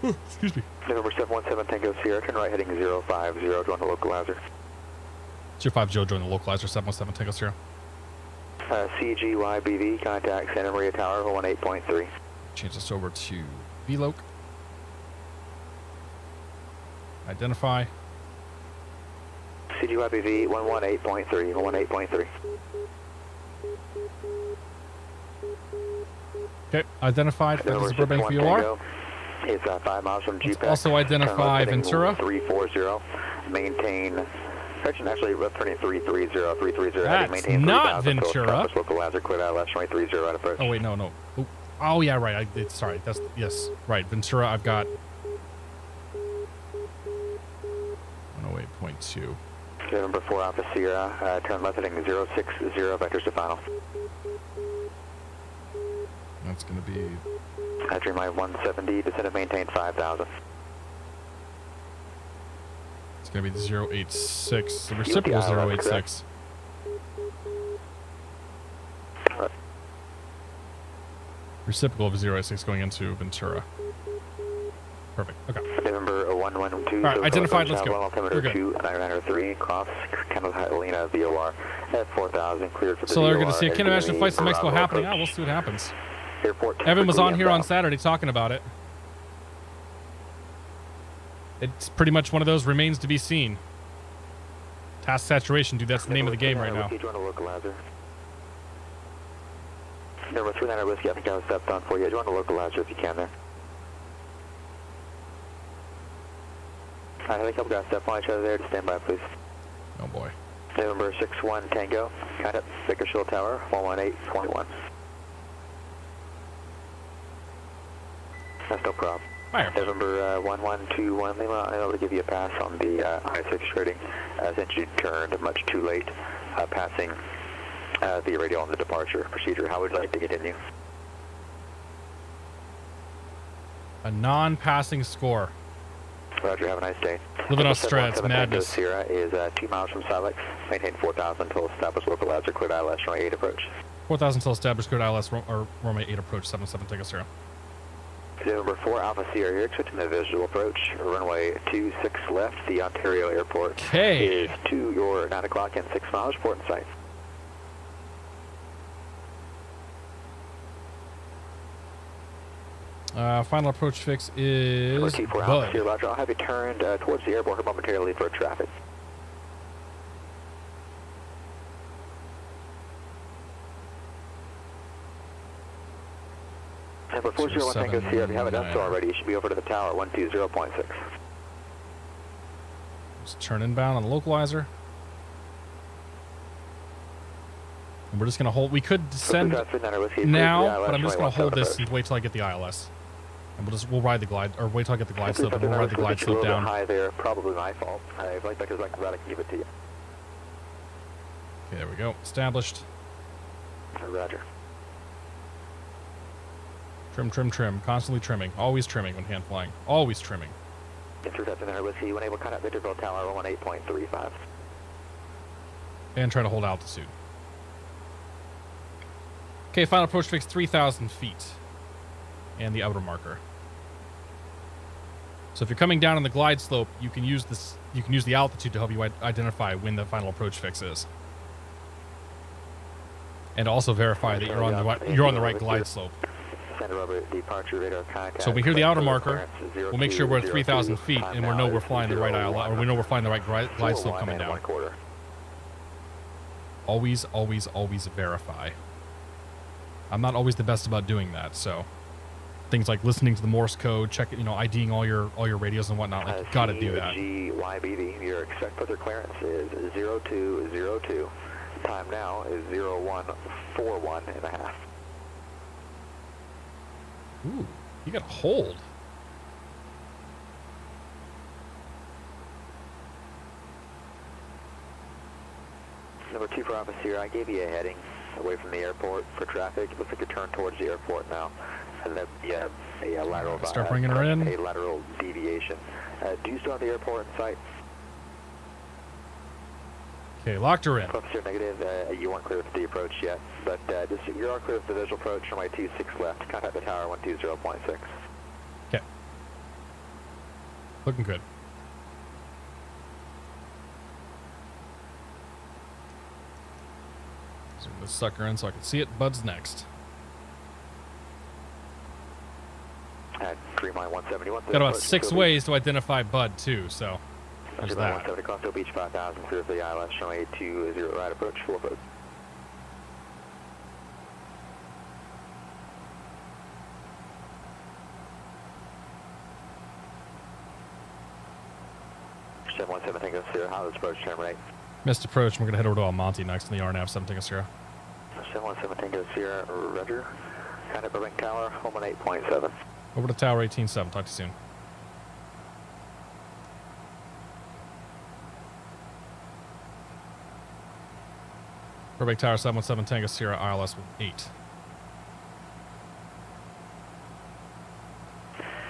Excuse me. November 717 Tango Sierra, turn right heading 050, join the localizer. 050, join the localizer, 717 Tango Sierra. CGYBV, contact Santa Maria Tower 18.3. Change this over to VLOC. Identify. CGYBV 118.3, 118.3. Okay, identified. That is Burbank VOR. It's 5 miles from GPAC. Also identify Ventura. 340. Maintain. Actually, turning 330. That's not Ventura. Localizer, cleared out left, 30 right approach. Oh, wait, no. Oh, yeah, right. Sorry. Yes, right. Ventura, I've got 108.2. November 4 Alpha Sierra, turn left heading 060, vectors to final. That's going to be... Dream line 170, descend and maintain 5,000. It's going to be 086. The reciprocal 086. Right. Reciprocal of 086 going into Ventura. Perfect. Okay. November 112. All right, identified. Let's go. Altimeter 2993, cross Catalina VOR at 4,000, cleared for the So they're going to see a Can't Imagine Flights to Mexico happening. We'll see what happens. Airport Evan was on here on Saturday talking about it. It's pretty much one of those remains to be seen. Task saturation, dude. That's the name of the game right now. Number 39 Whiskey, I think I was stepped on for you. Join the localizer if you can there. I had a couple guys step on each other there. To stand by, please. Oh boy. November 61 Tango, contact Bakersfield Tower 118.1. That's no problem. Fire. November 1121 Lima, I'm able to give you a pass on the I-6 rating since you turned much too late, passing the radio on the departure procedure. How would you like to continue? A non-passing score. Roger, have a nice day. Living on Australia, it's madness. Sierra is 2 miles from Silex. Maintain 4,000 until established localizer, cleared ILS, runway 8 approach. 4,000 until established, cleared ILS, or runway 8 approach, 77 Tango Sierra. November 4 Alpha Sierra here, expecting the visual approach, runway 26 left, the Ontario Airport is to your 9 o'clock and 6 miles, port in sight. Final approach fix is T4 Alpha Sierra, Roger, I'll have you turned towards the airport momentarily for traffic. Number 401 Tango Sierra, if you haven't done so already, you should be over to the tower, 120.6. Just turn inbound on the localizer. And we're just going to hold. We could descend now, but I'm just going to hold this and wait till I get the ILS. And we'll ride the glide, or wait till I get the glide slope, and we'll ride the glide slope down. High there, probably my fault. If like that goes back to that, I can give it to you. Okay, there we go. Established. Roger. Trim, trim, trim. Constantly trimming. Always trimming when hand flying. Always trimming. Intercept in there with you. When able, contact Victorville Tower 18.35. And try to hold altitude. Okay, final approach fix 3,000 feet. And the outer marker. So if you're coming down on the glide slope, you can use this. You can use the altitude to help you identify when the final approach fix is, and also verify that you're on the right glide slope. So when we hear the outer marker, we'll make sure we're at 3,000 feet and we know we're flying the right ILS, or we know we're flying the right glide slope coming down. Always, always, always verify. I'm not always the best about doing that, so. Things like listening to the Morse code, check it, IDing all your radios and whatnot. Like, you gotta do that. GYBD, your expected clearance is 0202. Time now is 0141.5. Ooh, you got a hold. Number 2 for office here. I gave you a heading away from the airport for traffic. It looks like you're turned towards the airport now. And then a lateral. Start bringing her in. A lateral deviation. Do you still have the airport in sight? Okay, locked her in. Officer negative. You weren't clear with the approach yet, but you are clear with the visual approach. Runway 26 left. Contact the tower 120.6. Okay. Looking good. Zoom this sucker in so I can see it. Bud's next. At 3 mile 171. Got about 6 ways to identify Bud too, so there's that. 170 Coastal Beach 5000, clear for the ILS, runway 20 right approach, full approach. Tango Sierra, how does approach terminate? Missed approach, we're going to head over to Almonte next in the RNAV 7 Tango Sierra. 717 Tango Sierra, roger. Contact Burbank Tower, home on 8.7. Over to Tower 18-7. Talk to you soon. Burbank Tower 717 Tango Sierra ILS with 8.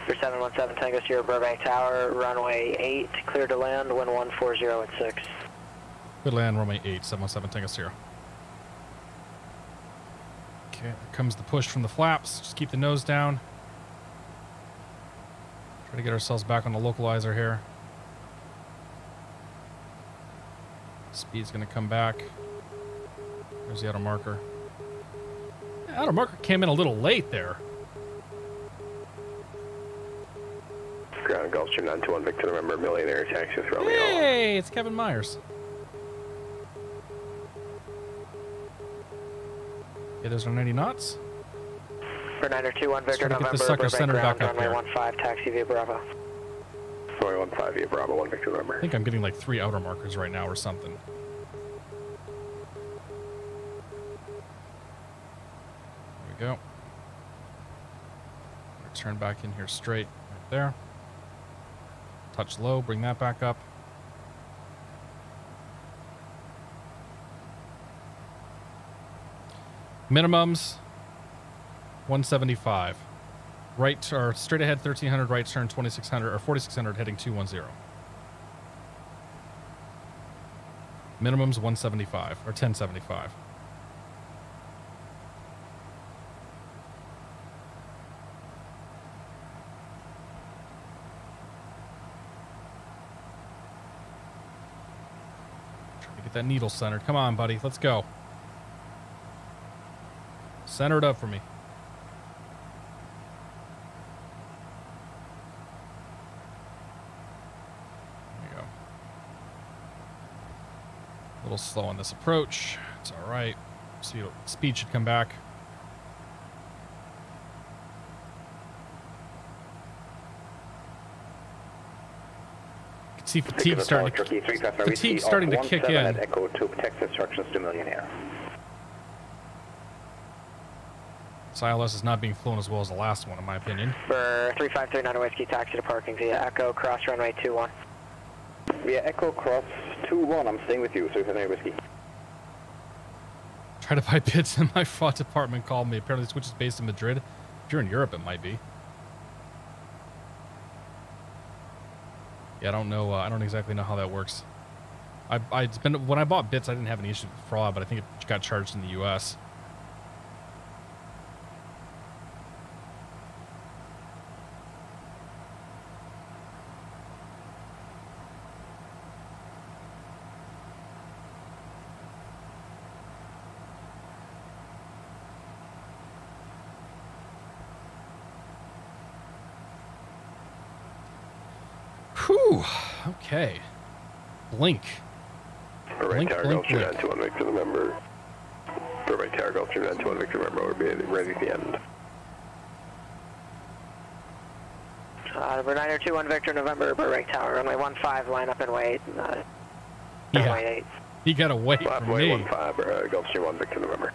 For 717 Tango Sierra Burbank Tower, runway 8, clear to land, wind 140 at 6. Good land, runway 8, 717 Tango Sierra. Okay, here comes the push from the flaps. Just keep the nose down. Try to get ourselves back on the localizer here. Speed's going to come back. There's the outer marker. The outer marker came in a little late there. Ground Gulfstream 921 Victor November Millionaire taxi with Romeo. Hey, it's Kevin Myers. Okay, there's our 90 knots. For 921 Victor November, this sucker centered back up runway here. 15, taxi via Bravo. Runway 15 via Bravo 1 Victor November. I think I'm getting like 3 outer markers right now or something. There we go. Turn back in here straight, right there. Touch low, bring that back up. Minimums 175. Right or straight ahead 1300, right turn 2600 or 4600 heading 210. Minimums 175 or 1075. Get that needle centered. Come on, buddy. Let's go. Center it up for me. There you go. A little slow on this approach. It's all right. Speed should come back. See fatigue starting to kick in. Echo to Texas instructions to Millionaire. This ILS is not being flown as well as the last one, in my opinion. For 3539 Whiskey, taxi to parking via Echo, cross runway 21. Via Echo, cross 21, I'm staying with you, 3539 Whiskey. Try to buy bits and my fraud department called me. Apparently the switch is based in Madrid. If you're in Europe, it might be. Yeah, I don't know. I don't exactly know how that works. When I bought bits, I didn't have any issues with fraud, but I think it got charged in the U.S. Whew. Okay. Blink. Burbank Tower Golf 291 Victor November. Burbank Tower Golf 291 Victor November. We'll be ready at the end. Number 9021 Victor November, Burbank Tower, runway 15, line up and wait. Runway 8. He got away from me. 15, Golf 31 Victor November.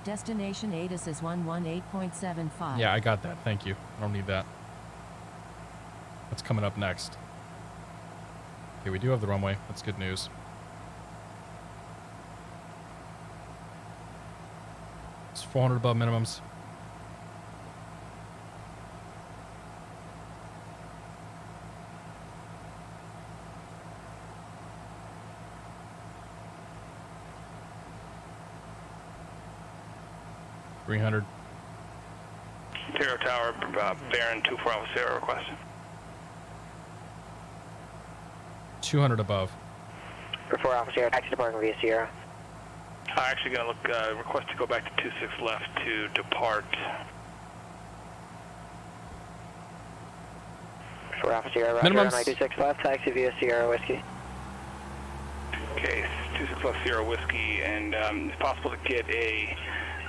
Destination ATIS is 118.75. Yeah, I got that. Thank you. I don't need that. What's coming up next? Okay, we do have the runway. That's good news. It's 400 above minimums. $300. Zero Tower, Baron 24 Alpha Sierra request. 200 above. For 4 Alpha Sierra, taxi to parking via Sierra. I'm actually going to look, request to go back to 26 left to depart. 4 Alpha Sierra, roger, runway 26 left, taxi via Sierra Whiskey. Okay, 26 left Sierra Whiskey, and it's possible to get a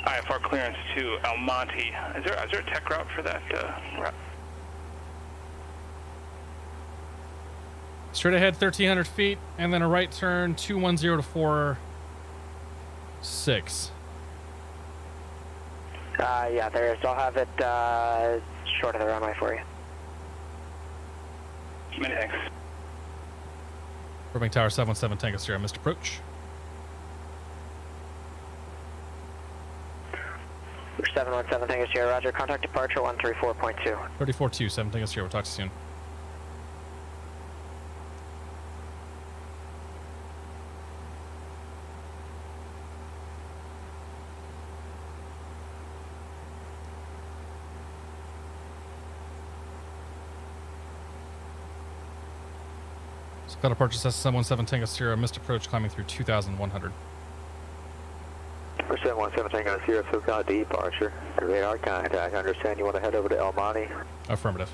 IFR clearance to Almonte. Is there a tech route for that route? Straight ahead 1,300 feet, and then a right turn 210 to 46. Yeah, there is. I'll have it short of the runway for you. Many thanks. Burbank Tower 717 Tango Sierra, missed approach. 717 Tango Sierra, roger. Contact departure 134.2. 34.2, 7 Tango Sierra. We'll talk to you soon. So got a purchase S717 Tango Sierra, missed approach climbing through 2,100. 717 Tango Sierra, SoCal departure. Radar contact. I understand you want to head over to El Monte. Affirmative.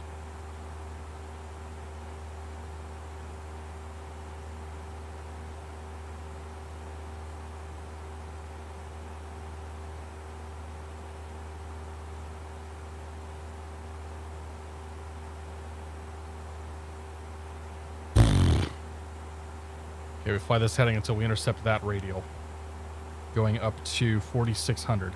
Okay, we fly this heading until we intercept that radial. Going up to 4,600.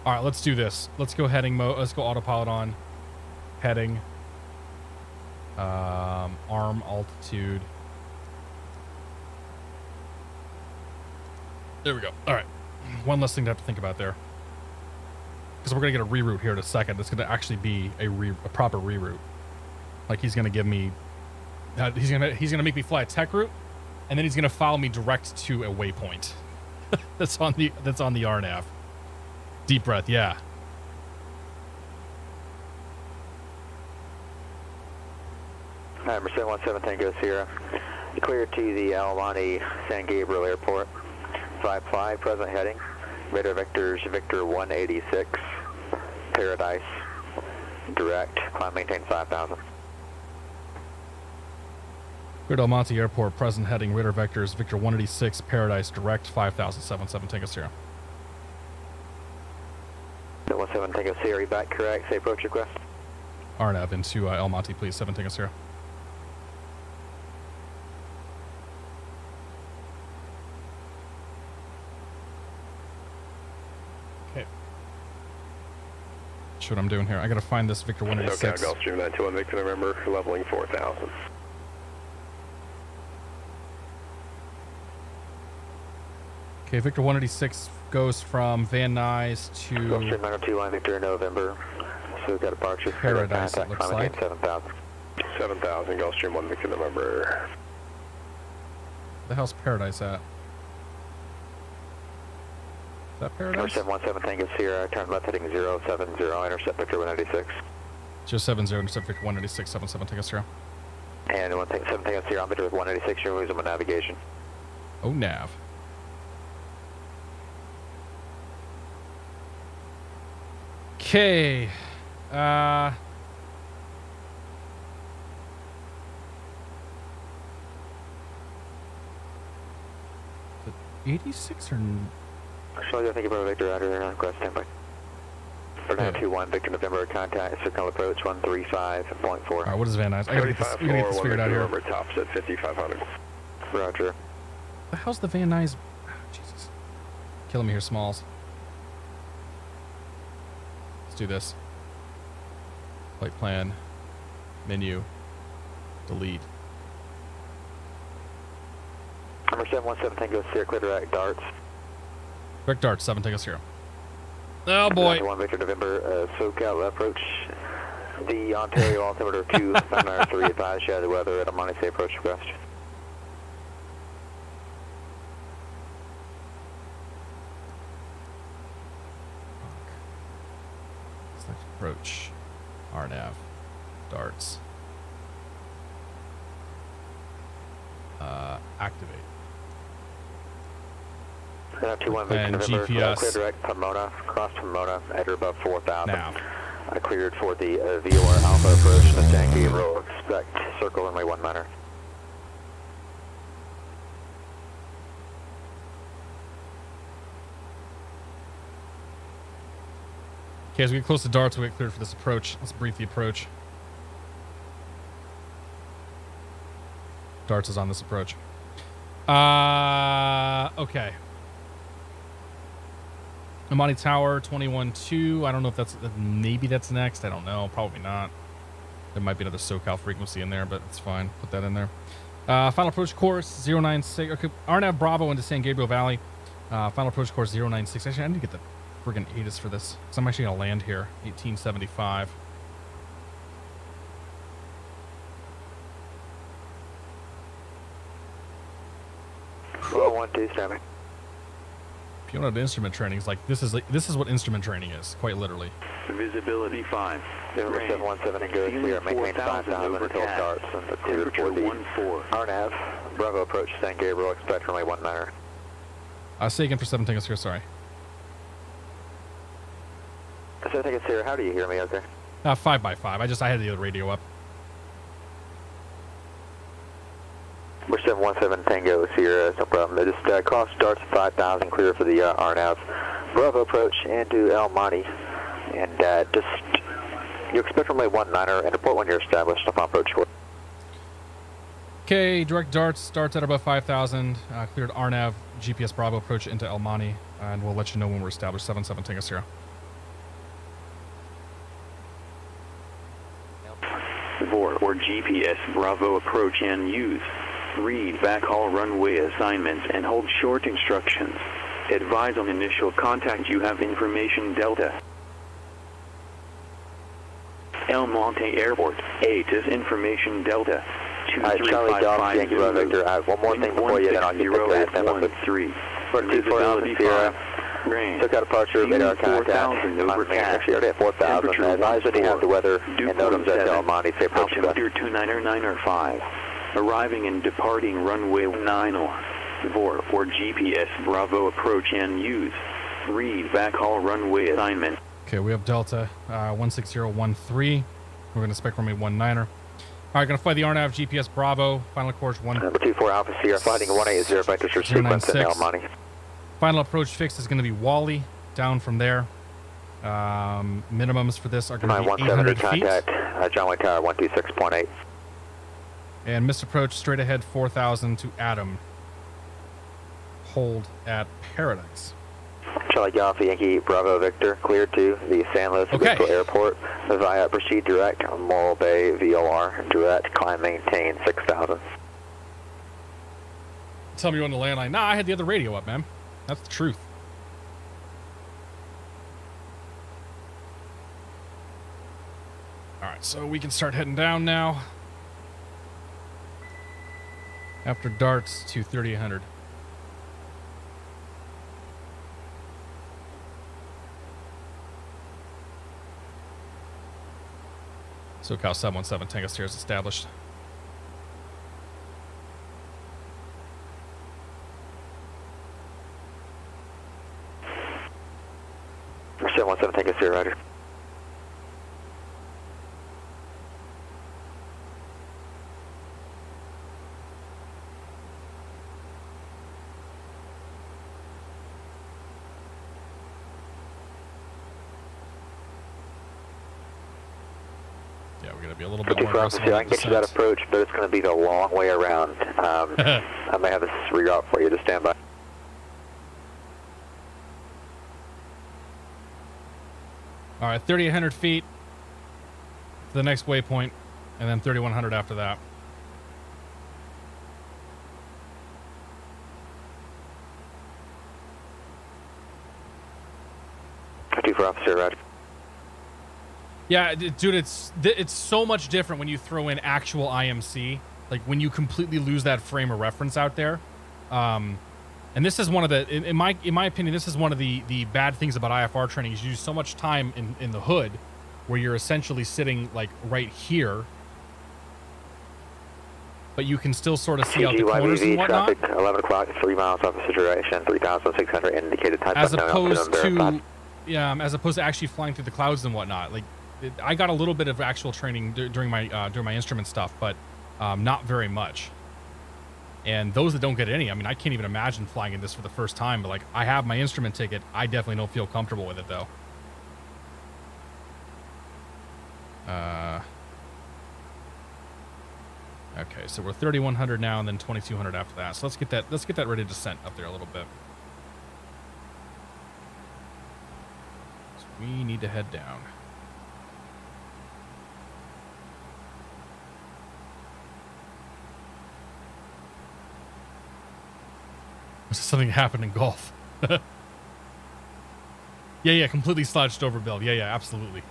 All right, let's do this. Let's go heading mode. Let's go autopilot on. Heading. Arm altitude. There we go. All right. One less thing to have to think about there. Because we're going to get a reroute here in a second. It's going to actually be a proper reroute. Like he's going to give me... he's gonna make me fly a tech route, and then he's gonna follow me direct to a waypoint. that's on the RNAV. Deep breath, yeah. Alright, Merced 17 Tango Sierra. Clear to the Almonte San Gabriel Airport. 55, present heading. Radar vectors Victor 186. Paradise. Direct. Climb maintain 5,000. Clear to Almonte Airport, present heading, radar vectors, Victor 186, Paradise, direct, 5,077 Tango Sierra. 17 Tango Sierra, back correct, say approach request. RNAV into El Monte, please. 7 Tango Sierra. Okay. That's what I'm doing here. I gotta find this Victor 186. SoCal Gulfstream 921 Victor November, leveling 4,000. Okay, Victor 186 goes from Van Nuys to Gulfstream 921 Victor November. So we've got a departure. Paradise, it looks like. 7,000. 7,000, Gulfstream 1 Victor November. The hell's Paradise at? Is that Paradise? 717 Tango Sierra, turn left heading 070, intercept Victor 196. 070, intercept Victor 196, 77 Tango Sierra. And 7 Tango Sierra, on Victor with 196, you're losing my navigation. Oh, nav. Okay. The 86 or... Actually, I think about Victor out here, request standby. For 921, Victor November, contact, circle approach 135.4. Alright, what is Van Nuys? I gotta get this figured out here. November, tops at 5,500. Roger. The hell's the Van Nuys? Oh, Jesus. Killing me here, Smalls. Let's do this. Flight plan. Menu. Delete. Number 717 Tango Sierra, clear direct darts. Direct darts, 7 Tango Sierra. Oh boy. 1 Victor November, SoCal approach. The Ontario altimeter 293, advise you the weather at a Monte Say approach request. Select approach. RNAV. Darts. Activate. 921 Victor And November, GPS. clear direct Pomona, cross Pomona, at or above 4,000. Nav. I cleared for the VOR Alpha approach to San Gabriel, expect circle runway 19er. Okay, as we get close to darts, we get cleared for this approach. Let's brief the approach. Darts is on this approach. Okay. Amani Tower, 21-2. I don't know if that's... Maybe that's next. I don't know. Probably not. There might be another SoCal frequency in there, but it's fine. Put that in there. Final approach course, 096. Okay, RNAV Bravo into San Gabriel Valley. Final approach course, 096. Actually, I need to get the friggin' ATIS for this, because I'm actually going to land here. 1875. Well, 1-2, standby. If you don't have instrument training, it's like this is what instrument training is, quite literally. Visibility 5. Number 717 and go clear, maintain 5,000 until darts and the clear for the RNAV Bravo approach San Gabriel, expect runway 19er. Say again for 7 Tango Sierra, sorry. 7 Tango Sierra, how do you hear me out there? 5x5. I had the other radio up. We're 717 Tango Sierra, no problem. They just cross darts 5,000, clear for the RNAV Bravo approach into El Monte. And just, you expect runway 19er and report when you're established upon approach course. Okay, direct darts starts at about 5,000. Cleared RNAV, GPS Bravo approach into El Monte. And we'll let you know when we're established. 77 Tango Sierra. Or GPS Bravo approach and use. Read backhaul runway assignments and hold short instructions. Advise on initial contact you have information Delta. El Monte Airport, ATIS information Delta. Charlie Dog, Yankee Victor, I have one more thing before you, then I'll get the clear. 13. For 24 Alpha Sierra, took out departure, radar contact, actually already at 4,000. Advise when you have the weather and NOTAMs at El Monte, say approach request. Altimeter 299.5. Arriving and departing runway 90. For GPS Bravo approach and use. Read backhaul runway assignment. Okay, we have Delta 16013. We're going to spec runway 19er. All right, going to fly the RNAV GPS Bravo. Final course 1. Number 24 Alpha Sierra, flighting 180 vectors for sequence in El Monte. Final approach fix is going to be Wally. Down from there. Minimums for this are going to be 800 feet. Contact, John Wayne Tower 126.8. And misapproach straight ahead 4,000 to Adam. Hold at Paradise. Charlie Golf Yankee Bravo Victor, cleared to the San Luis Obispo Airport via proceed direct on Morro Bay VOR, direct, climb, maintain 6,000. Tell me you're on the landline. Nah, I had the other radio up, man. That's the truth. All right, so we can start heading down now. After darts to 3,800. SoCal 717 Tango Sierra is established. For 717 Tango Sierra, roger. Be a little bit more aggressive. I can get you that approach, but it's going to be the long way around. I may have this reroute for you to stand by. All right, 3,800 feet to the next waypoint, and then 3,100 after that. For officer, roger. Yeah, dude, it's so much different when you throw in actual IMC. Like when you completely lose that frame of reference out there. And this is one of the, in my opinion, this is one of the bad things about IFR training is you use so much time in the hood where you're essentially sitting like right here, but you can still sort of see out the corners and whatnot. Traffic, 11 o'clock, 3 miles opposite direction, 3,600 indicated type. As opposed to, as opposed to actually flying through the clouds and whatnot. Like, I got a little bit of actual training during my instrument stuff, but not very much. And those that don't get any, I mean, I can't even imagine flying in this for the first time. But like, I have my instrument ticket. I definitely don't feel comfortable with it though. Okay, so we're 3,100 now, and then 2,200 after that. So let's get that ready to descent up there a little bit. So we need to head down. Something happened in golf. Yeah, completely slouched over build. Yeah, absolutely.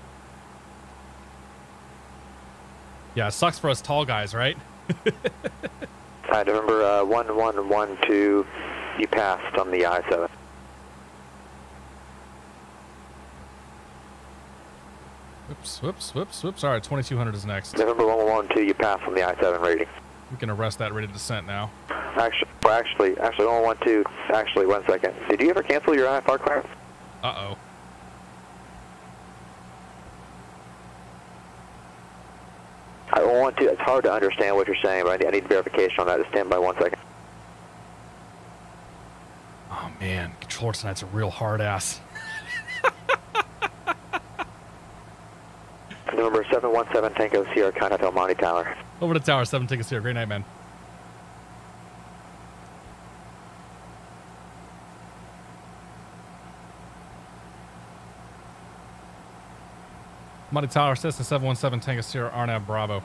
Yeah, it sucks for us tall guys, right? November 1112, you passed on the I-7. Whoops. All right, 2,200 is next. November 1112, you passed on the I-7 rating. We can arrest that rate of descent now. Actually, 1112, actually, 1 second. Did you ever cancel your IFR clearance? Uh-oh. I don't want to. It's hard to understand what you're saying, but I need verification on that. Just stand by 1 second. Oh man, controller tonight's a real hard ass. Number 717 Tango Sierra, contact El Monte Tower. Over to Tower 7 Tango Sierra. Great night, man. Monte Tower, Cessna 717 Tango Sierra, RNAV Bravo.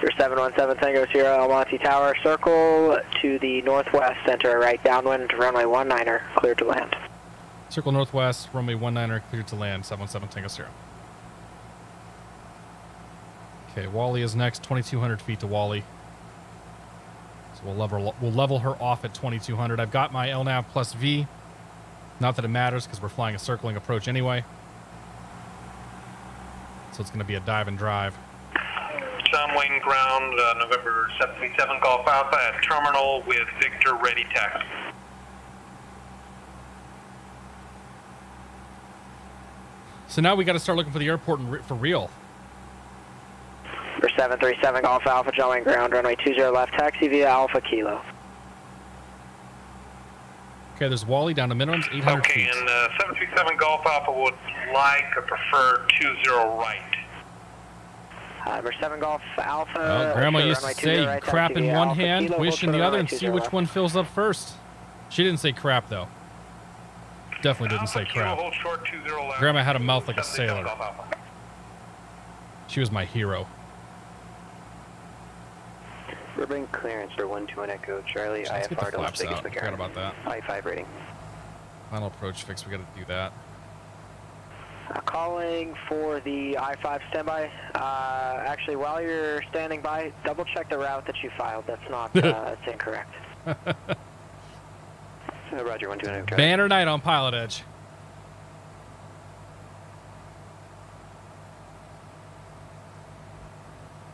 Your 717 Tango Sierra, El Monte Tower, circle to the northwest, center right downwind, runway 19er, cleared to land. Circle northwest, runway 19er, cleared to land, 717 Tango Sierra. Okay, Wally is next, 2,200 feet to Wally. So we'll level her off at 2,200. I've got my LNAV plus V. Not that it matters because we're flying a circling approach anyway. So it's going to be a dive and drive. John Wayne ground, November 77 Golf Alpha at terminal with Victor ready taxi. So now we got to start looking for the airport for real. For 737 Golf Alpha, John Wayne ground, runway 20 left, taxi via Alpha Kilo. Okay, there's Wally down to minimums, 800 feet. Okay, and 737 Golf Alpha would like or prefer 20 right. Number 7 Golf Alpha. Well, Grandma used to say crap in one hand, wish in the other, and see which one fills up first. She didn't say crap, though. Definitely didn't say crap. Grandma had a mouth like a sailor. She was my hero. Burbank clearance for 121 Echo Charlie. Let's get the flaps out. Forgot about that. I-5 rating. Final approach fix. We got to do that. Calling for the I-5 standby. Actually, while you're standing by, double check the route that you filed. That's not. It's incorrect. Roger, 121 Echo Charlie. Banner night on PilotEdge.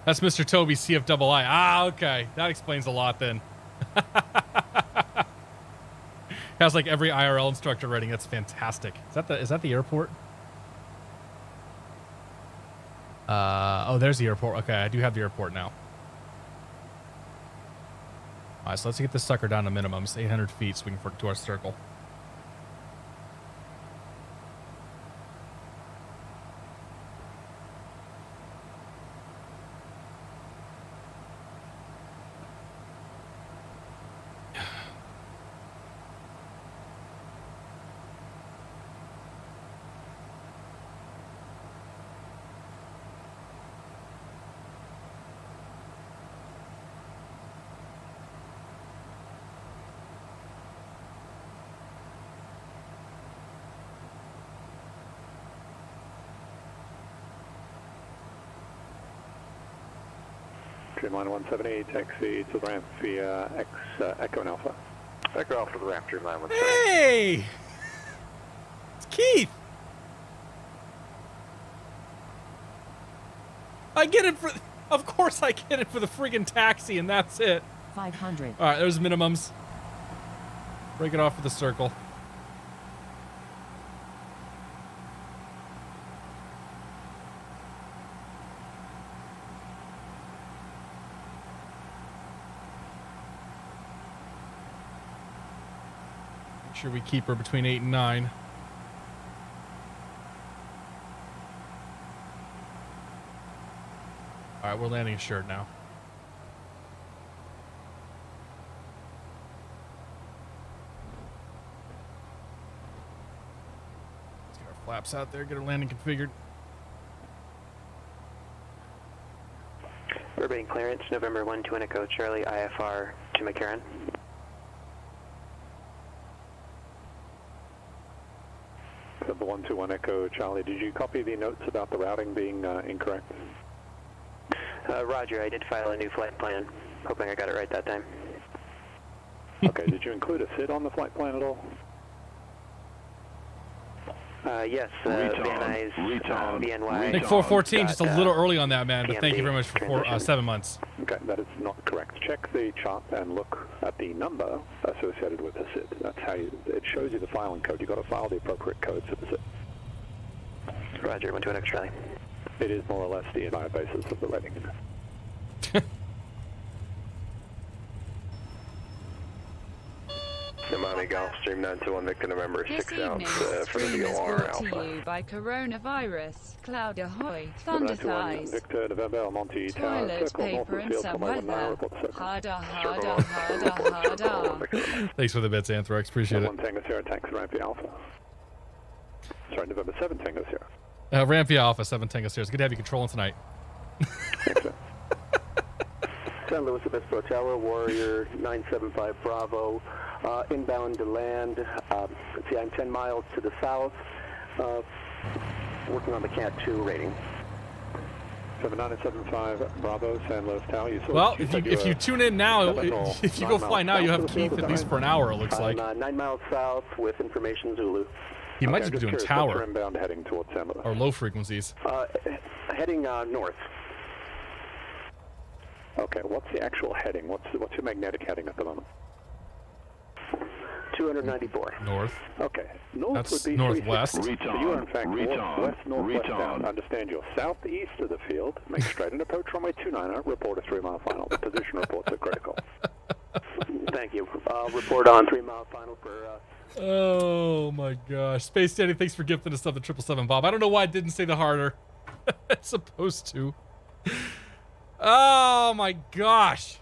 That's Mr. Toby CFII. Ah, okay. That explains a lot then. Has like every IRL instructor rating. That's fantastic. Is that the airport? Oh, there's the airport. Okay, I do have the airport now. All right, so let's get this sucker down to minimums, 800 feet, so we can work to our circle. Dreamliner 178, taxi to the ramp via Echo and Alpha. Echo Alpha to the ramp, Dreamliner 178. Hey! It's Keith! I get it for... Of course I get it for the friggin' taxi, and that's it. 500. Alright, there's minimums. Break it off for the circle. Sure we keep her between 8 and 9. All right, we're landing assured now. Let's get our flaps out there, get our landing configured. Burbank clearance, November 121 Echo Charlie, IFR to McCarran. The 121 Echo Charlie, did you copy the notes about the routing being incorrect? Roger, I did file a new flight plan. Hoping I got it right that time. Okay, did you include a SID on the flight plan at all? Yes, Van Nuys, VNY. Nick 414, just a little early on that, man, but thank you very much for 7 months. Okay, that is not correct. Check the chart and look at the number associated with the SID. That's how it shows you the filing code. You've got to file the appropriate code for the SID. Roger, 121 Echo Charlie. It is more or less the entire basis of the rating. Yamani Gulfstream 921 Victor November 6 out for the VOR Alpha. Brought to you by coronavirus, cloud ahoy, thunder thighs, Victor November Monty toilet paper and some weather. Harder, harder, harder, harder. Thanks for the bits, Anthrax. Appreciate it. 1 Tango Sierra, taxi Rampy Alpha. Sorry, November 7 Tango Sierra. Rampy Alpha, 7 Tango Sierra. Good to have you controlling tonight. San Luis Obispo Tower, Warrior 975 Bravo, inbound to land. Let's see, I'm 10 miles to the south, working on the Cat 2 rating. 7975 Bravo, San Luis Tower. Well, if you tune in now, if you go fly now, you have Keith at least for an hour, it looks like. 9 miles south with information Zulu. He might just be doing tower. Inbound heading towards San Luis. Or low frequencies. Heading north. Okay, what's the actual heading? What's your magnetic heading at the moment? 294. North. Okay. North That's would be northwest. So you are in fact northwest bound. Understand you're southeast of the field. Make straight and approach runway 29er. Report a 3-mile final. The position reports are critical. Thank you. Report on 3 mile final for... Oh my gosh. Space Daddy, thanks for gifting us the 777 Bob. I don't know why I didn't say the harder. It's supposed to. Oh my gosh.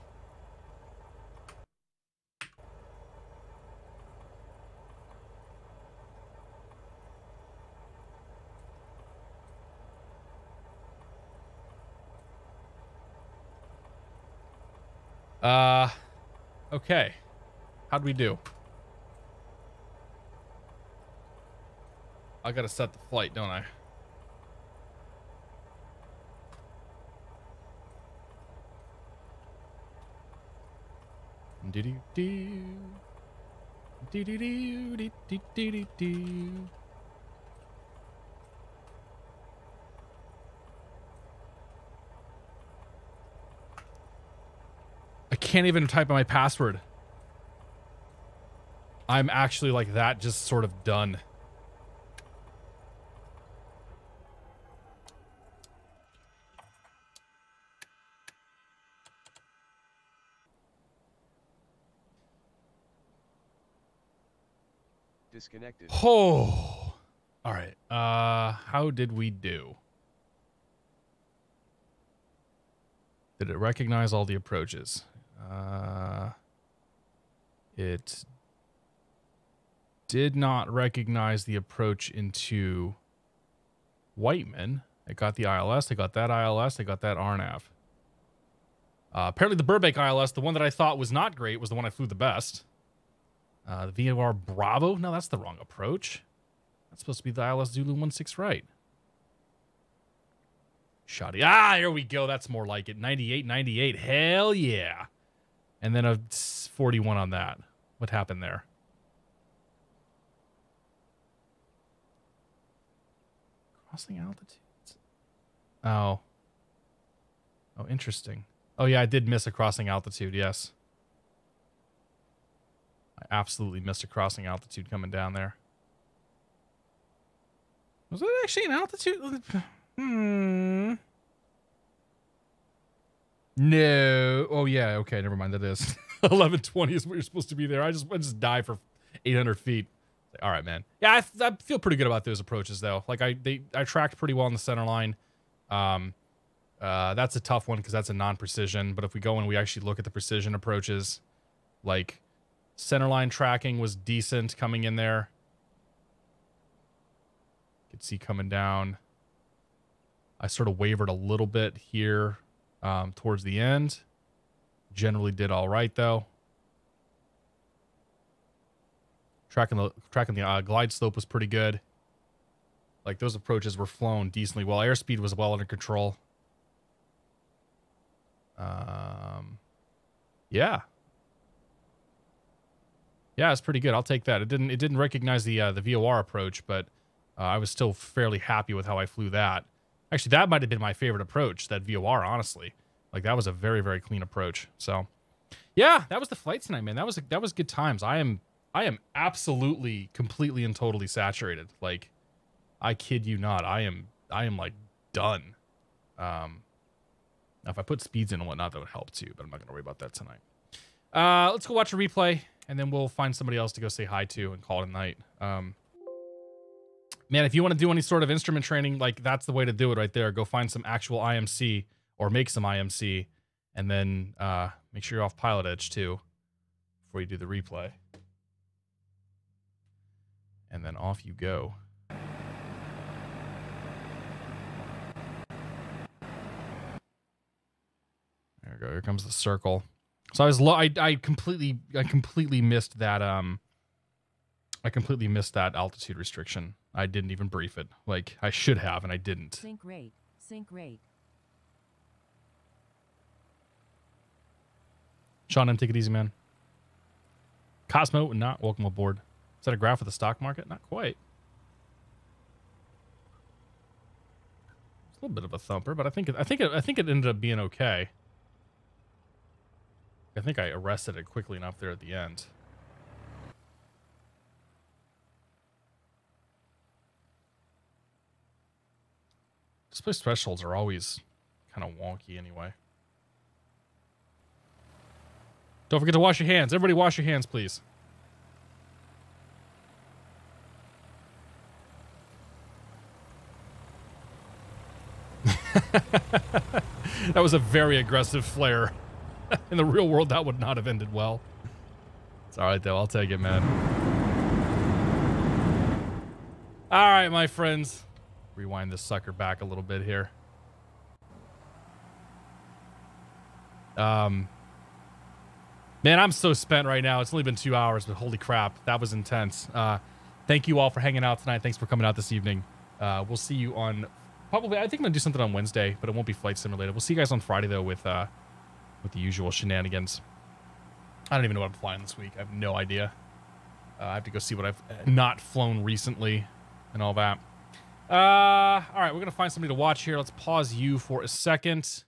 Okay. How'd we do? I gotta set the flight, don't I? Do do do do do do do do do do. I can't even type in my password. I'm actually like that, just sort of done. Disconnected. Oh. All right. How did we do? Did it recognize all the approaches? It did not recognize the approach into Whiteman. It got the ILS. They got that ILS. They got that RNAV. Apparently the Burbank ILS, the one that I thought was not great, was the one I flew the best. The VOR Bravo? No, that's the wrong approach. That's supposed to be the ILS Zulu 16 right. Shoddy. Ah, here we go. That's more like it. 98, 98. Hell yeah. And then a 41 on that. What happened there? Crossing altitudes. Oh. Oh, interesting. Oh, yeah, I did miss a crossing altitude, yes. I absolutely missed a crossing altitude coming down there. Was it actually an altitude? No. Oh, yeah. Okay, never mind. That is. 1120 is what you're supposed to be there. I just die for 800 feet. All right, man. Yeah, I feel pretty good about those approaches, though. Like, I tracked pretty well in the center line. That's a tough one because that's a non-precision. But if we go and we actually look at the precision approaches, like, center line tracking was decent coming in there. You could see coming down. I sort of wavered a little bit here towards the end. Generally did all right, though. Tracking the glide slope was pretty good. Like, those approaches were flown decently well. Airspeed was well under control. Yeah. Yeah, it's pretty good. I'll take that. It didn't recognize the VOR approach, but I was still fairly happy with how I flew that. Actually, that might have been my favorite approach, that VOR, honestly. Like, that was a very, very clean approach. So, yeah, that was the flight tonight, man. That was good times. I am absolutely, completely, and totally saturated. Like, I kid you not. I am like done. Now, if I put speeds in and whatnot, that would help too, but I'm not gonna worry about that tonight. Let's go watch a replay, and then we'll find somebody else to go say hi to and call it a night. Man, if you want to do any sort of instrument training, like, that's the way to do it right there. Go find some actual IMC or make some IMC, and then make sure you're off PilotEdge too before you do the replay. And then off you go. There we go. Here comes the circle. So I completely missed that altitude restriction. I didn't even brief it. Like, I should have, and I didn't. Sync rate. Sync rate. Sean M, take it easy, man. Cosmo, not welcome aboard. Is that a graph of the stock market? Not quite. It's a little bit of a thumper, but I think it ended up being okay. I think I arrested it quickly enough there at the end. Display thresholds are always kind of wonky anyway. Don't forget to wash your hands. Everybody wash your hands, please. That was a very aggressive flare. In the real world, that would not have ended well. It's all right, though. I'll take it, man. All right, my friends. Rewind this sucker back a little bit here. Man, I'm so spent right now. It's only been 2 hours, but holy crap, that was intense. Thank you all for hanging out tonight. Thanks for coming out this evening. We'll see you on probably. I think I'm gonna do something on Wednesday, but it won't be Flight Sim related. We'll see you guys on Friday though with the usual shenanigans. I don't even know what I'm flying this week. I have no idea. I have to go see what I've not flown recently and all that. All right, we're gonna find somebody to watch here. Let's pause you for a second.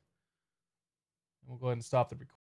We'll go ahead and stop the recording.